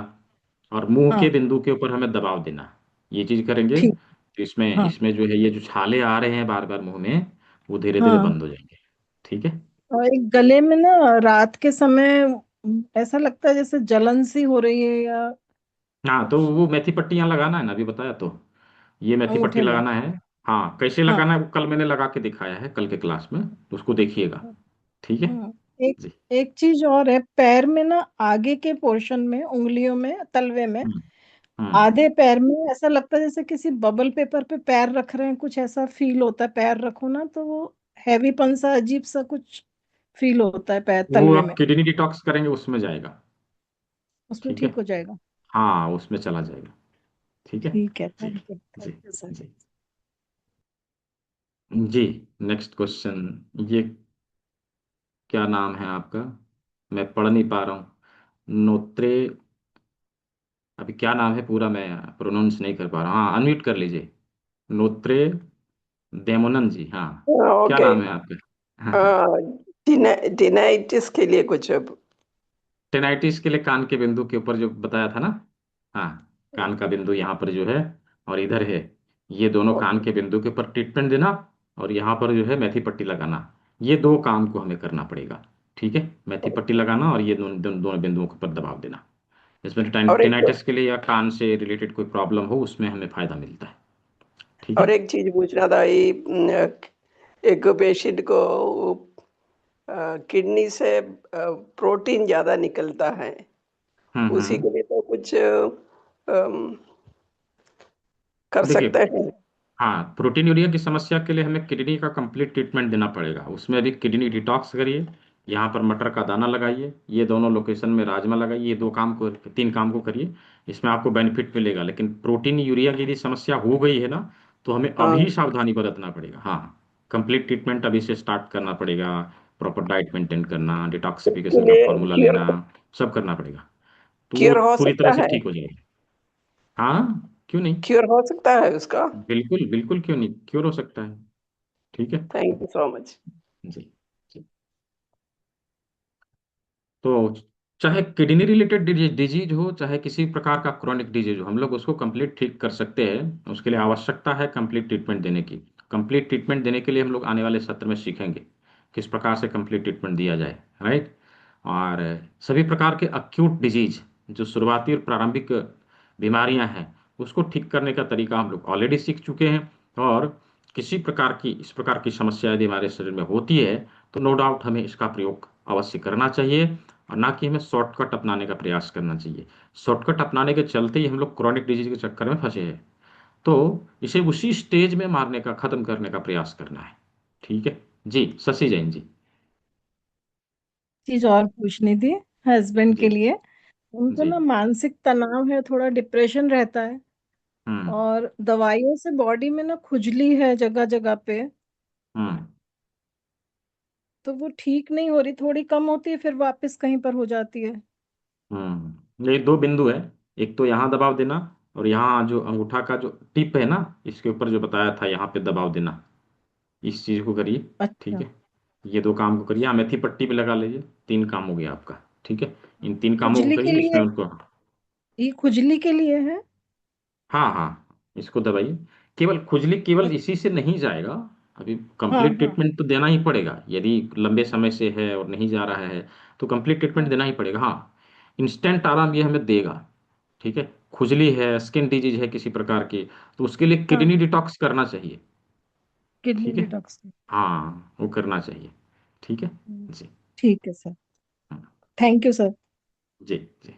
और मुंह के हाँ, बिंदु के ऊपर हमें दबाव देना। ये चीज करेंगे ठीक। तो इसमें हाँ इसमें जो है ये जो छाले आ रहे हैं बार बार मुंह में, वो धीरे धीरे हाँ। बंद हो जाएंगे। ठीक है। और एक गले में ना रात के समय ऐसा लगता है जैसे जलन सी हो रही है या हाँ, तो कुछ, वो मेथी पट्टियां लगाना है ना, अभी बताया तो, ये मेथी पट्टी अंगूठे में। लगाना है। हाँ, कैसे हाँ लगाना है वो कल मैंने लगा के दिखाया है, कल के क्लास में, तो उसको देखिएगा। ठीक है। हाँ। एक जी। एक चीज और है, पैर में ना आगे के पोर्शन में, उंगलियों में, तलवे में, हम्म। हम्म। आधे पैर में ऐसा लगता है जैसे किसी बबल पेपर पे पैर रख रहे हैं, कुछ ऐसा फील होता है। पैर रखो ना तो वो हैवीपन सा, अजीब सा कुछ फील होता है पैर वो तलवे आप में। किडनी डिटॉक्स करेंगे उसमें जाएगा। उसमें ठीक है। ठीक हो जाएगा। हाँ, उसमें चला जाएगा। ठीक है। ठीक है, जी। थैंक यू, जी। Thank you sir. जी। जी। Next question. ये क्या नाम है आपका? मैं पढ़ नहीं पा रहा हूँ। नोत्रे, अभी क्या नाम है पूरा, मैं प्रोनाउंस नहीं कर पा रहा हूँ। हाँ, अनम्यूट कर लीजिए। नोत्रे देमोनन जी, हाँ। क्या ओके। नाम है आपका? हाँ। डिनाइटिस के लिए कुछ अब। टेनाइटिस के लिए कान के बिंदु के ऊपर जो बताया था ना, हाँ, कान का बिंदु यहाँ पर जो है, और इधर है, ये दोनों कान के बिंदु के ऊपर ट्रीटमेंट देना, और यहाँ पर जो है मेथी पट्टी लगाना। ये दो काम को हमें करना पड़ेगा। ठीक है, मेथी पट्टी लगाना और ये दोनों बिंदुओं के ऊपर दबाव देना। इसमें और एक टेनाइटिस के लिए या कान से रिलेटेड कोई प्रॉब्लम हो उसमें हमें फायदा मिलता है। ठीक है। और एक चीज पूछना था, ये एक पेशेंट को किडनी से प्रोटीन ज्यादा निकलता है, उसी हम्म। के लिए तो कुछ कर देखिए, सकते हैं। हाँ, प्रोटीन यूरिया की समस्या के लिए हमें किडनी का कंप्लीट ट्रीटमेंट देना पड़ेगा। उसमें अभी किडनी डिटॉक्स करिए, यहाँ पर मटर का दाना लगाइए, ये दोनों लोकेशन में राजमा लगाइए, ये 3 काम को करिए, इसमें आपको बेनिफिट मिलेगा। लेकिन प्रोटीन यूरिया की यदि समस्या हो गई है ना, तो हमें हाँ, अभी सावधानी बरतना पड़ेगा। हाँ, कंप्लीट ट्रीटमेंट अभी से स्टार्ट करना पड़ेगा। प्रॉपर डाइट मेंटेन करना, इसके डिटॉक्सिफिकेशन का लिए फॉर्मूला क्योर लेना, सब करना पड़ेगा, तो वो क्योर हो पूरी तरह सकता से है? ठीक हो जाएगा। हाँ, क्यों नहीं, क्योर हो सकता है उसका? बिल्कुल बिल्कुल, क्यों नहीं, क्योर हो सकता है। ठीक है। Thank you so much. जी। जी। तो चाहे किडनी रिलेटेड डिजीज हो, चाहे किसी प्रकार का क्रॉनिक डिजीज हो, हम लोग उसको कंप्लीट ठीक कर सकते हैं। उसके लिए आवश्यकता है कंप्लीट ट्रीटमेंट देने की। कंप्लीट ट्रीटमेंट देने के लिए हम लोग आने वाले सत्र में सीखेंगे किस प्रकार से कंप्लीट ट्रीटमेंट दिया जाए। राइट। और सभी प्रकार के अक्यूट डिजीज, जो शुरुआती और प्रारंभिक बीमारियां हैं, उसको ठीक करने का तरीका हम लोग ऑलरेडी सीख चुके हैं। और किसी प्रकार की इस प्रकार की समस्या यदि हमारे शरीर में होती है, तो नो डाउट हमें इसका प्रयोग अवश्य करना चाहिए, और ना कि हमें शॉर्टकट अपनाने का प्रयास करना चाहिए। शॉर्टकट अपनाने के चलते ही हम लोग क्रॉनिक डिजीज के चक्कर में फंसे हैं। तो इसे उसी स्टेज में मारने का, खत्म करने का प्रयास करना है। ठीक है। जी, शशि जैन जी। चीज और पूछनी थी हस्बैंड के जी। लिए। उनको जी। ना मानसिक तनाव है, थोड़ा डिप्रेशन रहता है, हम्म। और दवाइयों से बॉडी में ना खुजली है जगह जगह पे। हम्म। तो वो ठीक नहीं हो रही, थोड़ी कम होती है फिर वापस कहीं पर हो जाती है। ये 2 बिंदु है। एक तो यहाँ दबाव देना, और यहाँ जो अंगूठा का जो टिप है ना, इसके ऊपर जो बताया था, यहाँ पे दबाव देना, इस चीज को करिए। ठीक अच्छा। है। ये 2 काम को करिए। हाँ, मेथी पट्टी भी लगा लीजिए। 3 काम हो गया आपका। ठीक है। इन 3 कामों को खुजली के करिए, इसमें लिए, उनको, ये खुजली के लिए है। हाँ हाँ, इसको दबाइए। केवल खुजली केवल इसी से नहीं जाएगा, अभी हाँ कंप्लीट हाँ ट्रीटमेंट तो देना ही पड़ेगा। यदि लंबे समय से है और नहीं जा रहा है, तो कंप्लीट ट्रीटमेंट हाँ देना ही पड़ेगा। हाँ, इंस्टेंट आराम ये हमें देगा। ठीक है। खुजली है, स्किन डिजीज है किसी प्रकार की, तो उसके लिए हाँ, किडनी डिटॉक्स करना चाहिए। किडनी ठीक है। डिटॉक्स। हाँ, वो करना चाहिए। ठीक है। जी। ठीक है सर, हाँ, थैंक यू सर। जी। जी।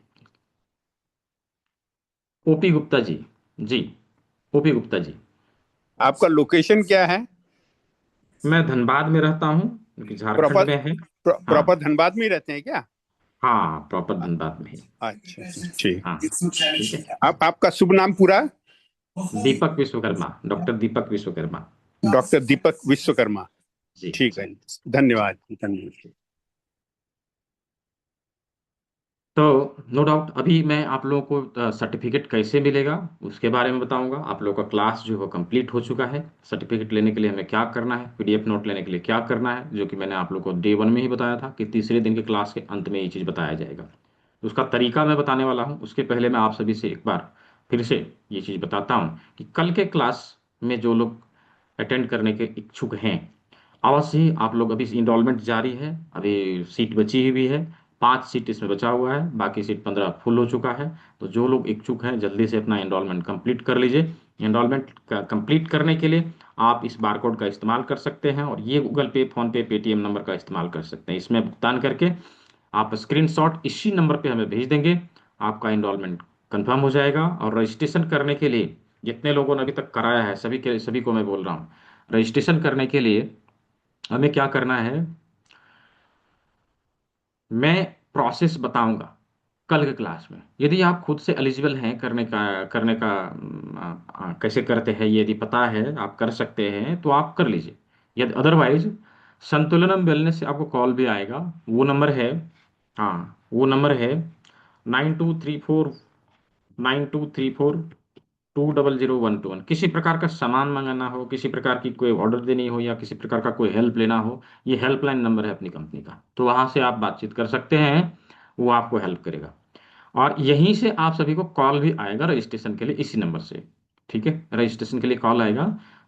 ओपी गुप्ता जी। जी। ओपी गुप्ता जी। आपका लोकेशन क्या है? मैं धनबाद में रहता हूँ, जो कि झारखंड प्रॉपर में है। हाँ। प्रॉपर धनबाद में ही रहते हैं क्या? हाँ, प्रॉपर धनबाद में ही। अच्छा ठीक। हाँ ठीक है। आपका शुभ नाम पूरा? दीपक विश्वकर्मा, डॉक्टर दीपक विश्वकर्मा। डॉक्टर दीपक विश्वकर्मा। जी ठीक है, धन्यवाद धन्यवाद। तो नो डाउट अभी मैं आप लोगों को सर्टिफिकेट कैसे मिलेगा उसके बारे में बताऊंगा। आप लोगों का क्लास जो है कंप्लीट हो चुका है। सर्टिफिकेट लेने के लिए हमें क्या करना है, पीडीएफ नोट लेने के लिए क्या करना है, जो कि मैंने आप लोगों को डे 1 में ही बताया था कि तीसरे दिन के क्लास के अंत में ये चीज़ बताया जाएगा। उसका तरीका मैं बताने वाला हूँ। उसके पहले मैं आप सभी से एक बार फिर से ये चीज़ बताता हूँ कि कल के क्लास में जो लोग अटेंड करने के इच्छुक हैं, अवश्य ही आप लोग, अभी इनरोलमेंट जारी है, अभी सीट बची हुई है, 5 सीट इसमें बचा हुआ है, बाकी सीट 15 फुल हो चुका है। तो जो लोग इच्छुक हैं जल्दी से अपना इनरोलमेंट कंप्लीट कर लीजिए। इनरोलमेंट कंप्लीट करने के लिए आप इस बारकोड का इस्तेमाल कर सकते हैं और ये गूगल पे, फोन पे, पेटीएम नंबर का इस्तेमाल कर सकते हैं। इसमें भुगतान करके आप स्क्रीनशॉट इसी नंबर पे हमें भेज देंगे, आपका इनरोलमेंट कंफर्म हो जाएगा। और रजिस्ट्रेशन करने के लिए जितने लोगों ने अभी तक कराया है, सभी को मैं बोल रहा हूँ, रजिस्ट्रेशन करने के लिए हमें क्या करना है, मैं प्रोसेस बताऊंगा कल के क्लास में। यदि आप खुद से एलिजिबल हैं करने का कैसे करते हैं, यदि पता है आप कर सकते हैं तो आप कर लीजिए। यदि अदरवाइज संतुलनम वेलनेस से आपको कॉल भी आएगा। वो नंबर है, हाँ वो नंबर है 9234 किसी प्रकार का सामान मंगाना हो, किसी प्रकार की कोई ऑर्डर देनी हो या किसी प्रकार का कोई हेल्प लेना हो, ये हेल्पलाइन नंबर है अपनी कंपनी का। तो वहां से आप बातचीत कर सकते हैं, वो आपको हेल्प करेगा। और यहीं से आप सभी को कॉल भी आएगा रजिस्ट्रेशन के लिए, इसी नंबर से। ठीक है, रजिस्ट्रेशन के लिए कॉल आएगा,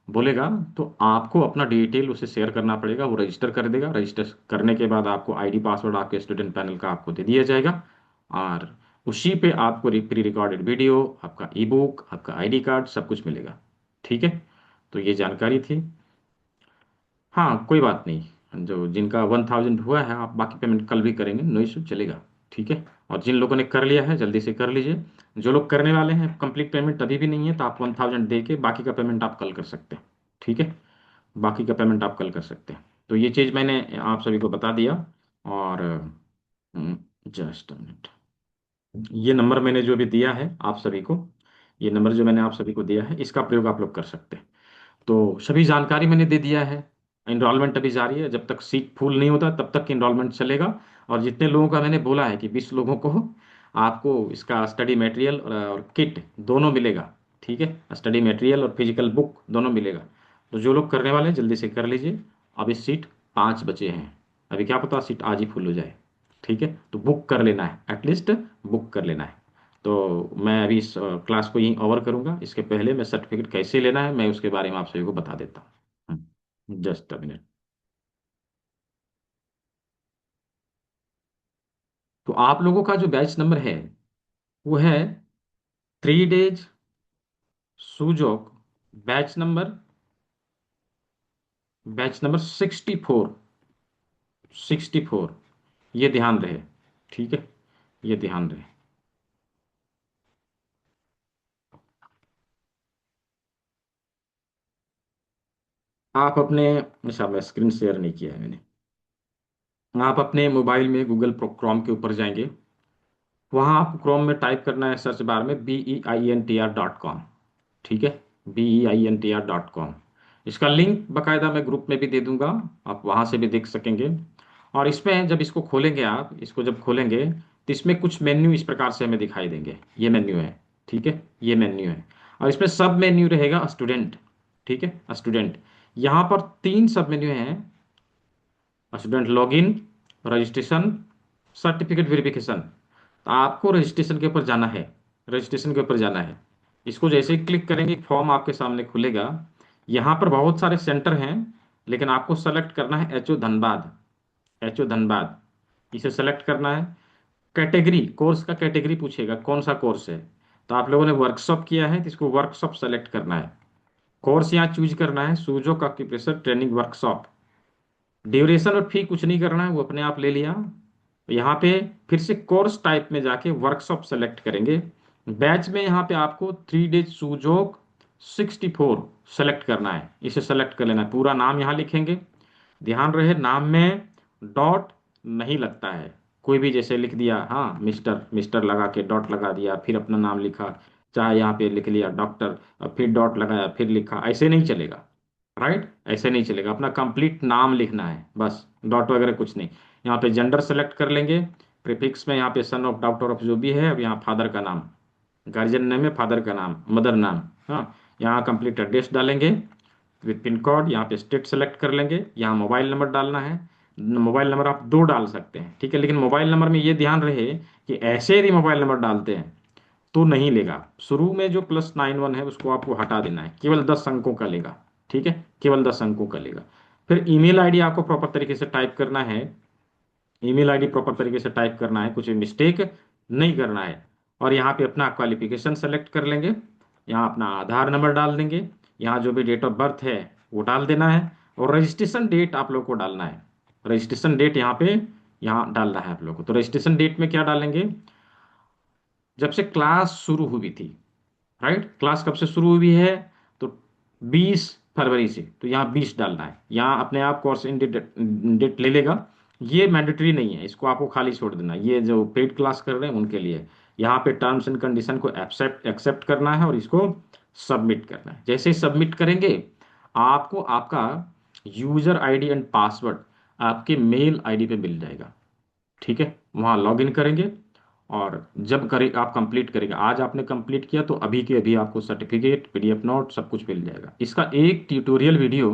बोलेगा तो आपको अपना डिटेल उसे शेयर करना पड़ेगा, वो रजिस्टर कर देगा। रजिस्टर करने के बाद आपको आईडी पासवर्ड आपके स्टूडेंट पैनल का आपको दे दिया जाएगा और उसी पे आपको प्री रिकॉर्डेड वीडियो, आपका ई बुक, आपका आईडी कार्ड सब कुछ मिलेगा। ठीक है, तो ये जानकारी थी। हाँ कोई बात नहीं, जो जिनका 1000 हुआ है आप बाकी पेमेंट कल भी करेंगे, नो इशू, चलेगा। ठीक है, और जिन लोगों ने कर लिया है जल्दी से कर लीजिए। जो लोग करने वाले हैं, कंप्लीट पेमेंट अभी भी नहीं है, तो आप 1000 दे के बाकी का पेमेंट आप कल कर सकते हैं। ठीक है, बाकी का पेमेंट आप कल कर सकते हैं। तो ये चीज़ मैंने आप सभी को बता दिया। और जस्ट मिनट, ये नंबर मैंने जो भी दिया है आप सभी को, ये नंबर जो मैंने आप सभी को दिया है, इसका प्रयोग आप लोग कर सकते हैं। तो सभी जानकारी मैंने दे दिया है। इनरोलमेंट अभी जारी है, जब तक सीट फुल नहीं होता तब तक इनरोलमेंट चलेगा। और जितने लोगों का मैंने बोला है कि 20 लोगों को आपको इसका स्टडी मटेरियल और किट दोनों मिलेगा। ठीक है, स्टडी मटेरियल और फिजिकल बुक दोनों मिलेगा। तो जो लोग करने वाले हैं जल्दी से कर लीजिए। अभी सीट 5 बचे हैं, अभी क्या पता सीट आज ही फुल हो जाए। ठीक है, तो बुक कर लेना है, एटलीस्ट बुक कर लेना है। तो मैं अभी इस क्लास को यहीं ओवर करूंगा। इसके पहले मैं सर्टिफिकेट कैसे लेना है मैं उसके बारे में आप सभी को बता देता हूँ। Just a minute. तो आप लोगों का जो बैच नंबर है वो है 3 days सुजोक, बैच नंबर 64। ये ध्यान रहे, ठीक है, ये ध्यान रहे। आप अपने, अच्छा मैं स्क्रीन शेयर नहीं किया है मैंने, आप अपने मोबाइल में गूगल क्रोम के ऊपर जाएंगे, वहाँ आपको क्रोम में टाइप करना है सर्च बार में BEINTR.com। ठीक है, BEINTR.com। इसका लिंक बकायदा मैं ग्रुप में भी दे दूंगा, आप वहाँ से भी देख सकेंगे। और इसमें जब इसको खोलेंगे, आप इसको जब खोलेंगे तो इसमें कुछ मेन्यू इस प्रकार से हमें दिखाई देंगे। ये मेन्यू है, ठीक है, ये मेन्यू है। और इसमें सब मेन्यू रहेगा स्टूडेंट। ठीक है, स्टूडेंट, यहाँ पर 3 सब मेन्यू हैं, student login, registration, certificate verification. तो आपको रजिस्ट्रेशन के ऊपर जाना है, रजिस्ट्रेशन के ऊपर जाना है। इसको जैसे ही क्लिक करेंगे फॉर्म आपके सामने खुलेगा। यहाँ पर बहुत सारे सेंटर हैं, लेकिन आपको सेलेक्ट करना है एचओ धनबाद, एचओ धनबाद, इसे सेलेक्ट करना है। कैटेगरी, कोर्स का कैटेगरी पूछेगा कौन सा कोर्स है, तो आप लोगों ने वर्कशॉप किया है तो इसको वर्कशॉप सेलेक्ट करना है। कोर्स यहाँ चूज करना है Sujok occupational training workshop. Duration और फी कुछ नहीं करना है, वो अपने आप ले लिया। यहाँ पे फिर से कोर्स टाइप में जाके वर्कशॉप सेलेक्ट करेंगे। बैच में यहाँ पे आपको 3 days सुजोक 64 सेलेक्ट करना है, इसे सेलेक्ट कर लेना है। पूरा नाम यहाँ लिखेंगे, ध्यान रहे नाम में डॉट नहीं लगता है, कोई भी जैसे लिख दिया, हाँ मिस्टर, मिस्टर लगा के डॉट लगा दिया, फिर अपना नाम लिखा, चाहे यहाँ पे लिख लिया डॉक्टर, और फिर डॉट लगाया, फिर लिखा, ऐसे नहीं चलेगा। राइट, ऐसे नहीं चलेगा। अपना कंप्लीट नाम लिखना है बस, डॉट वगैरह कुछ नहीं। यहाँ पे जेंडर सेलेक्ट कर लेंगे, प्रीफिक्स में यहाँ पे सन ऑफ, डॉक्टर ऑफ जो भी है, अब यहाँ फादर का नाम, गार्जियन नेम में फादर का नाम, मदर नाम। हाँ, यहाँ कंप्लीट एड्रेस डालेंगे विथ पिन कोड, यहाँ पे स्टेट सेलेक्ट कर लेंगे, यहाँ मोबाइल नंबर डालना है। मोबाइल नंबर आप 2 डाल सकते हैं, ठीक है, लेकिन मोबाइल नंबर में ये ध्यान रहे कि ऐसे यदि मोबाइल नंबर डालते हैं तो नहीं लेगा। शुरू में जो +91 है उसको आपको हटा देना है, केवल 10 अंकों का लेगा। ठीक है, केवल 10 अंकों का लेगा। फिर ईमेल आईडी आपको प्रॉपर तरीके से टाइप करना है, ईमेल आईडी प्रॉपर तरीके से टाइप करना है, कुछ मिस्टेक नहीं करना है। और यहाँ पे अपना क्वालिफिकेशन सेलेक्ट कर लेंगे, यहाँ अपना आधार नंबर डाल देंगे, यहाँ जो भी डेट ऑफ बर्थ है वो डाल देना है, और रजिस्ट्रेशन डेट आप लोग को डालना है। रजिस्ट्रेशन डेट यहाँ डालना है आप लोग को। तो रजिस्ट्रेशन डेट में क्या डालेंगे, जब से क्लास शुरू हुई थी। राइट, क्लास कब से शुरू हुई है, तो 20 फरवरी से, तो यहाँ 20 डालना है। यहाँ अपने आप कोर्स इन डेट ले लेगा, ये मैंडेटरी नहीं है, इसको आपको खाली छोड़ देना। ये जो पेड क्लास कर रहे हैं उनके लिए, यहाँ पे टर्म्स एंड कंडीशन को एक्सेप्ट करना है और इसको सबमिट करना है। जैसे ही सबमिट करेंगे आपको आपका यूजर आईडी एंड पासवर्ड आपके मेल आईडी पे मिल जाएगा। ठीक है, वहाँ लॉग इन करेंगे, और जब करें आप कंप्लीट करेंगे, आज आपने कंप्लीट किया तो अभी के अभी आपको सर्टिफिकेट, पीडीएफ नोट सब कुछ मिल जाएगा। इसका एक ट्यूटोरियल वीडियो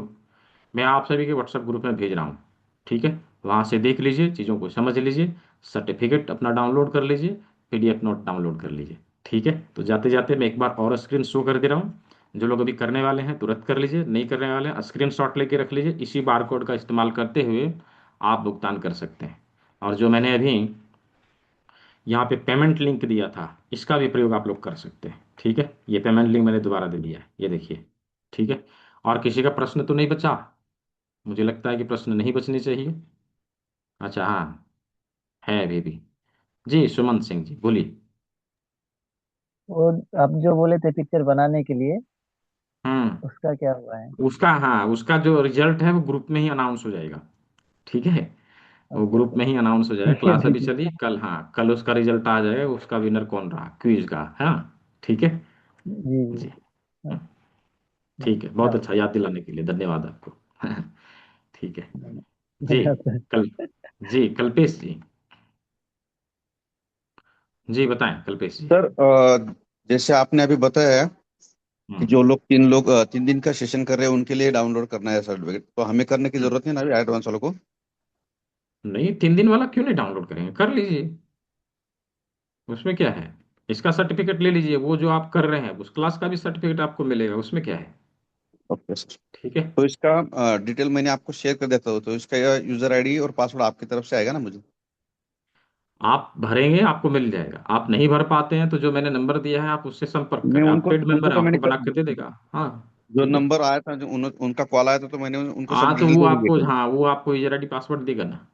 मैं आप सभी के व्हाट्सएप ग्रुप में भेज रहा हूँ। ठीक है, वहाँ से देख लीजिए, चीज़ों को समझ लीजिए, सर्टिफिकेट अपना डाउनलोड कर लीजिए, पीडीएफ नोट डाउनलोड कर लीजिए। ठीक है, तो जाते जाते मैं एक बार और स्क्रीन शो कर दे रहा हूँ। जो लोग अभी करने वाले हैं तुरंत कर लीजिए, नहीं करने वाले हैं स्क्रीन शॉट लेके रख लीजिए। इसी बार कोड का इस्तेमाल करते हुए आप भुगतान कर सकते हैं। और जो मैंने अभी यहाँ पे पेमेंट लिंक दिया था, इसका भी प्रयोग आप लोग कर सकते हैं। ठीक है, ये पेमेंट लिंक मैंने दोबारा दे दिया है, ये देखिए। ठीक है, और किसी का प्रश्न तो नहीं बचा? मुझे लगता है कि प्रश्न नहीं बचने चाहिए। अच्छा हाँ, है अभी भी। जी सुमंत सिंह जी बोलिए। वो आप जो बोले थे पिक्चर बनाने के लिए, हम्म, उसका क्या हुआ है? उसका, हाँ उसका जो रिजल्ट है वो ग्रुप में ही अनाउंस हो जाएगा। ठीक है, वो अच्छा ग्रुप अच्छा, में ही अनाउंस हो जाएगा। ठीक है क्लास अभी ठीक है। चली कल, हाँ कल उसका रिजल्ट आ जाएगा, उसका विनर कौन रहा क्विज का। हाँ ठीक है जी जी। जी। हाँ, ठीक है, बहुत अच्छा याद दिलाने के लिए धन्यवाद आपको। ठीक है जी। धन्यवाद सर। कल, जी कल्पेश जी, जी बताएं कल्पेश जी। सर जैसे आपने अभी बताया कि जो लोग 3 दिन का सेशन कर रहे हैं उनके लिए डाउनलोड करना है सर्टिफिकेट, तो हमें करने की जरूरत नहीं ना अभी एडवांस वालों को? नहीं, 3 दिन वाला क्यों नहीं डाउनलोड करेंगे, कर लीजिए, उसमें क्या है। इसका सर्टिफिकेट ले लीजिए, वो जो आप कर रहे हैं उस क्लास का भी सर्टिफिकेट आपको मिलेगा, उसमें क्या है। Okay sir. ठीक है, तो इसका डिटेल मैंने आपको शेयर कर देता हूँ, तो इसका यूजर आईडी और पासवर्ड आपकी तरफ से आएगा ना मुझे? आप भरेंगे आपको मिल जाएगा। आप नहीं भर पाते हैं तो जो मैंने नंबर दिया है आप उससे संपर्क मैं करें, आप उनको पेड उनको मेंबर हैं, तो मैंने आपको बना के दे देगा। हाँ जो ठीक है। नंबर आया था, जो उनका कॉल आया था, तो मैंने उनको सब हाँ तो डिटेल वो दे दी आपको, थी। हाँ वो आपको यूजर आईडी पासवर्ड देगा ना।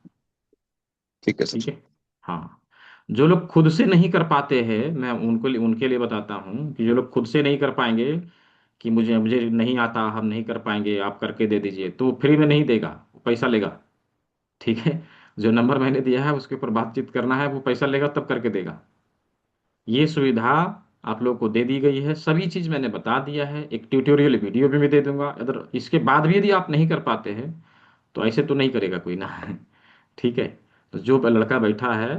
ठीक है ठीक सर। है, हाँ। जो लोग खुद से नहीं कर पाते हैं, मैं उनके लिए बताता हूँ कि जो लोग खुद से नहीं कर पाएंगे, कि मुझे मुझे नहीं आता, हम नहीं कर पाएंगे, आप करके दे दीजिए, तो फ्री में नहीं देगा, वो पैसा लेगा। ठीक है, जो नंबर मैंने दिया है उसके ऊपर बातचीत करना है, वो पैसा लेगा तब करके देगा। ये सुविधा आप लोगों को दे दी गई है, सभी चीज मैंने बता दिया है, एक ट्यूटोरियल वीडियो भी मैं दे दूंगा। अगर इसके बाद भी यदि आप नहीं कर पाते हैं तो ऐसे तो नहीं करेगा कोई ना। ठीक है, तो जो लड़का बैठा है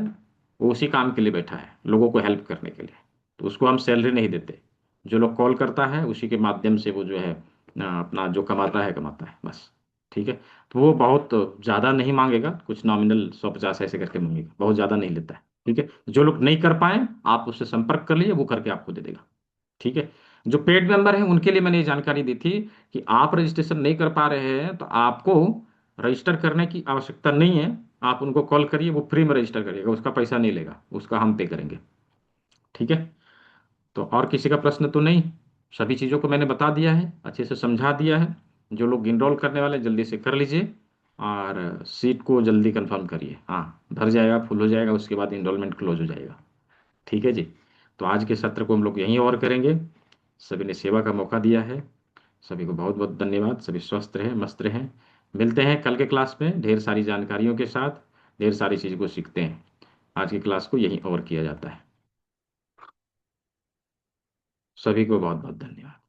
वो उसी काम के लिए बैठा है, लोगों को हेल्प करने के लिए, तो उसको हम सैलरी नहीं देते। जो लोग कॉल करता है उसी के माध्यम से वो जो है अपना जो कमाता है बस। ठीक है, तो वो बहुत ज़्यादा नहीं मांगेगा, कुछ नॉमिनल 150 ऐसे करके मांगेगा, बहुत ज़्यादा नहीं लेता है। ठीक है, जो लोग नहीं कर पाए आप उससे संपर्क कर लीजिए, वो करके आपको दे देगा। ठीक है, जो पेड मेंबर हैं उनके लिए मैंने ये जानकारी दी थी कि आप रजिस्ट्रेशन नहीं कर पा रहे हैं तो आपको रजिस्टर करने की आवश्यकता नहीं है। आप उनको कॉल करिए, वो फ्री में रजिस्टर करिएगा, उसका पैसा नहीं लेगा, उसका हम पे करेंगे। ठीक है, तो और किसी का प्रश्न तो नहीं? सभी चीज़ों को मैंने बता दिया है, अच्छे से समझा दिया है। जो लोग इनरोल करने वाले जल्दी से कर लीजिए, और सीट को जल्दी कंफर्म करिए। हाँ भर जाएगा, फुल हो जाएगा, उसके बाद इनरोलमेंट क्लोज हो जाएगा। ठीक है जी, तो आज के सत्र को हम लोग यहीं और करेंगे। सभी ने सेवा का मौका दिया है, सभी को बहुत बहुत धन्यवाद। सभी स्वस्थ रहें, मस्त रहें। मिलते हैं कल के क्लास में ढेर सारी जानकारियों के साथ, ढेर सारी चीज़ को सीखते हैं। आज की क्लास को यहीं ओवर किया जाता है। सभी को बहुत बहुत धन्यवाद।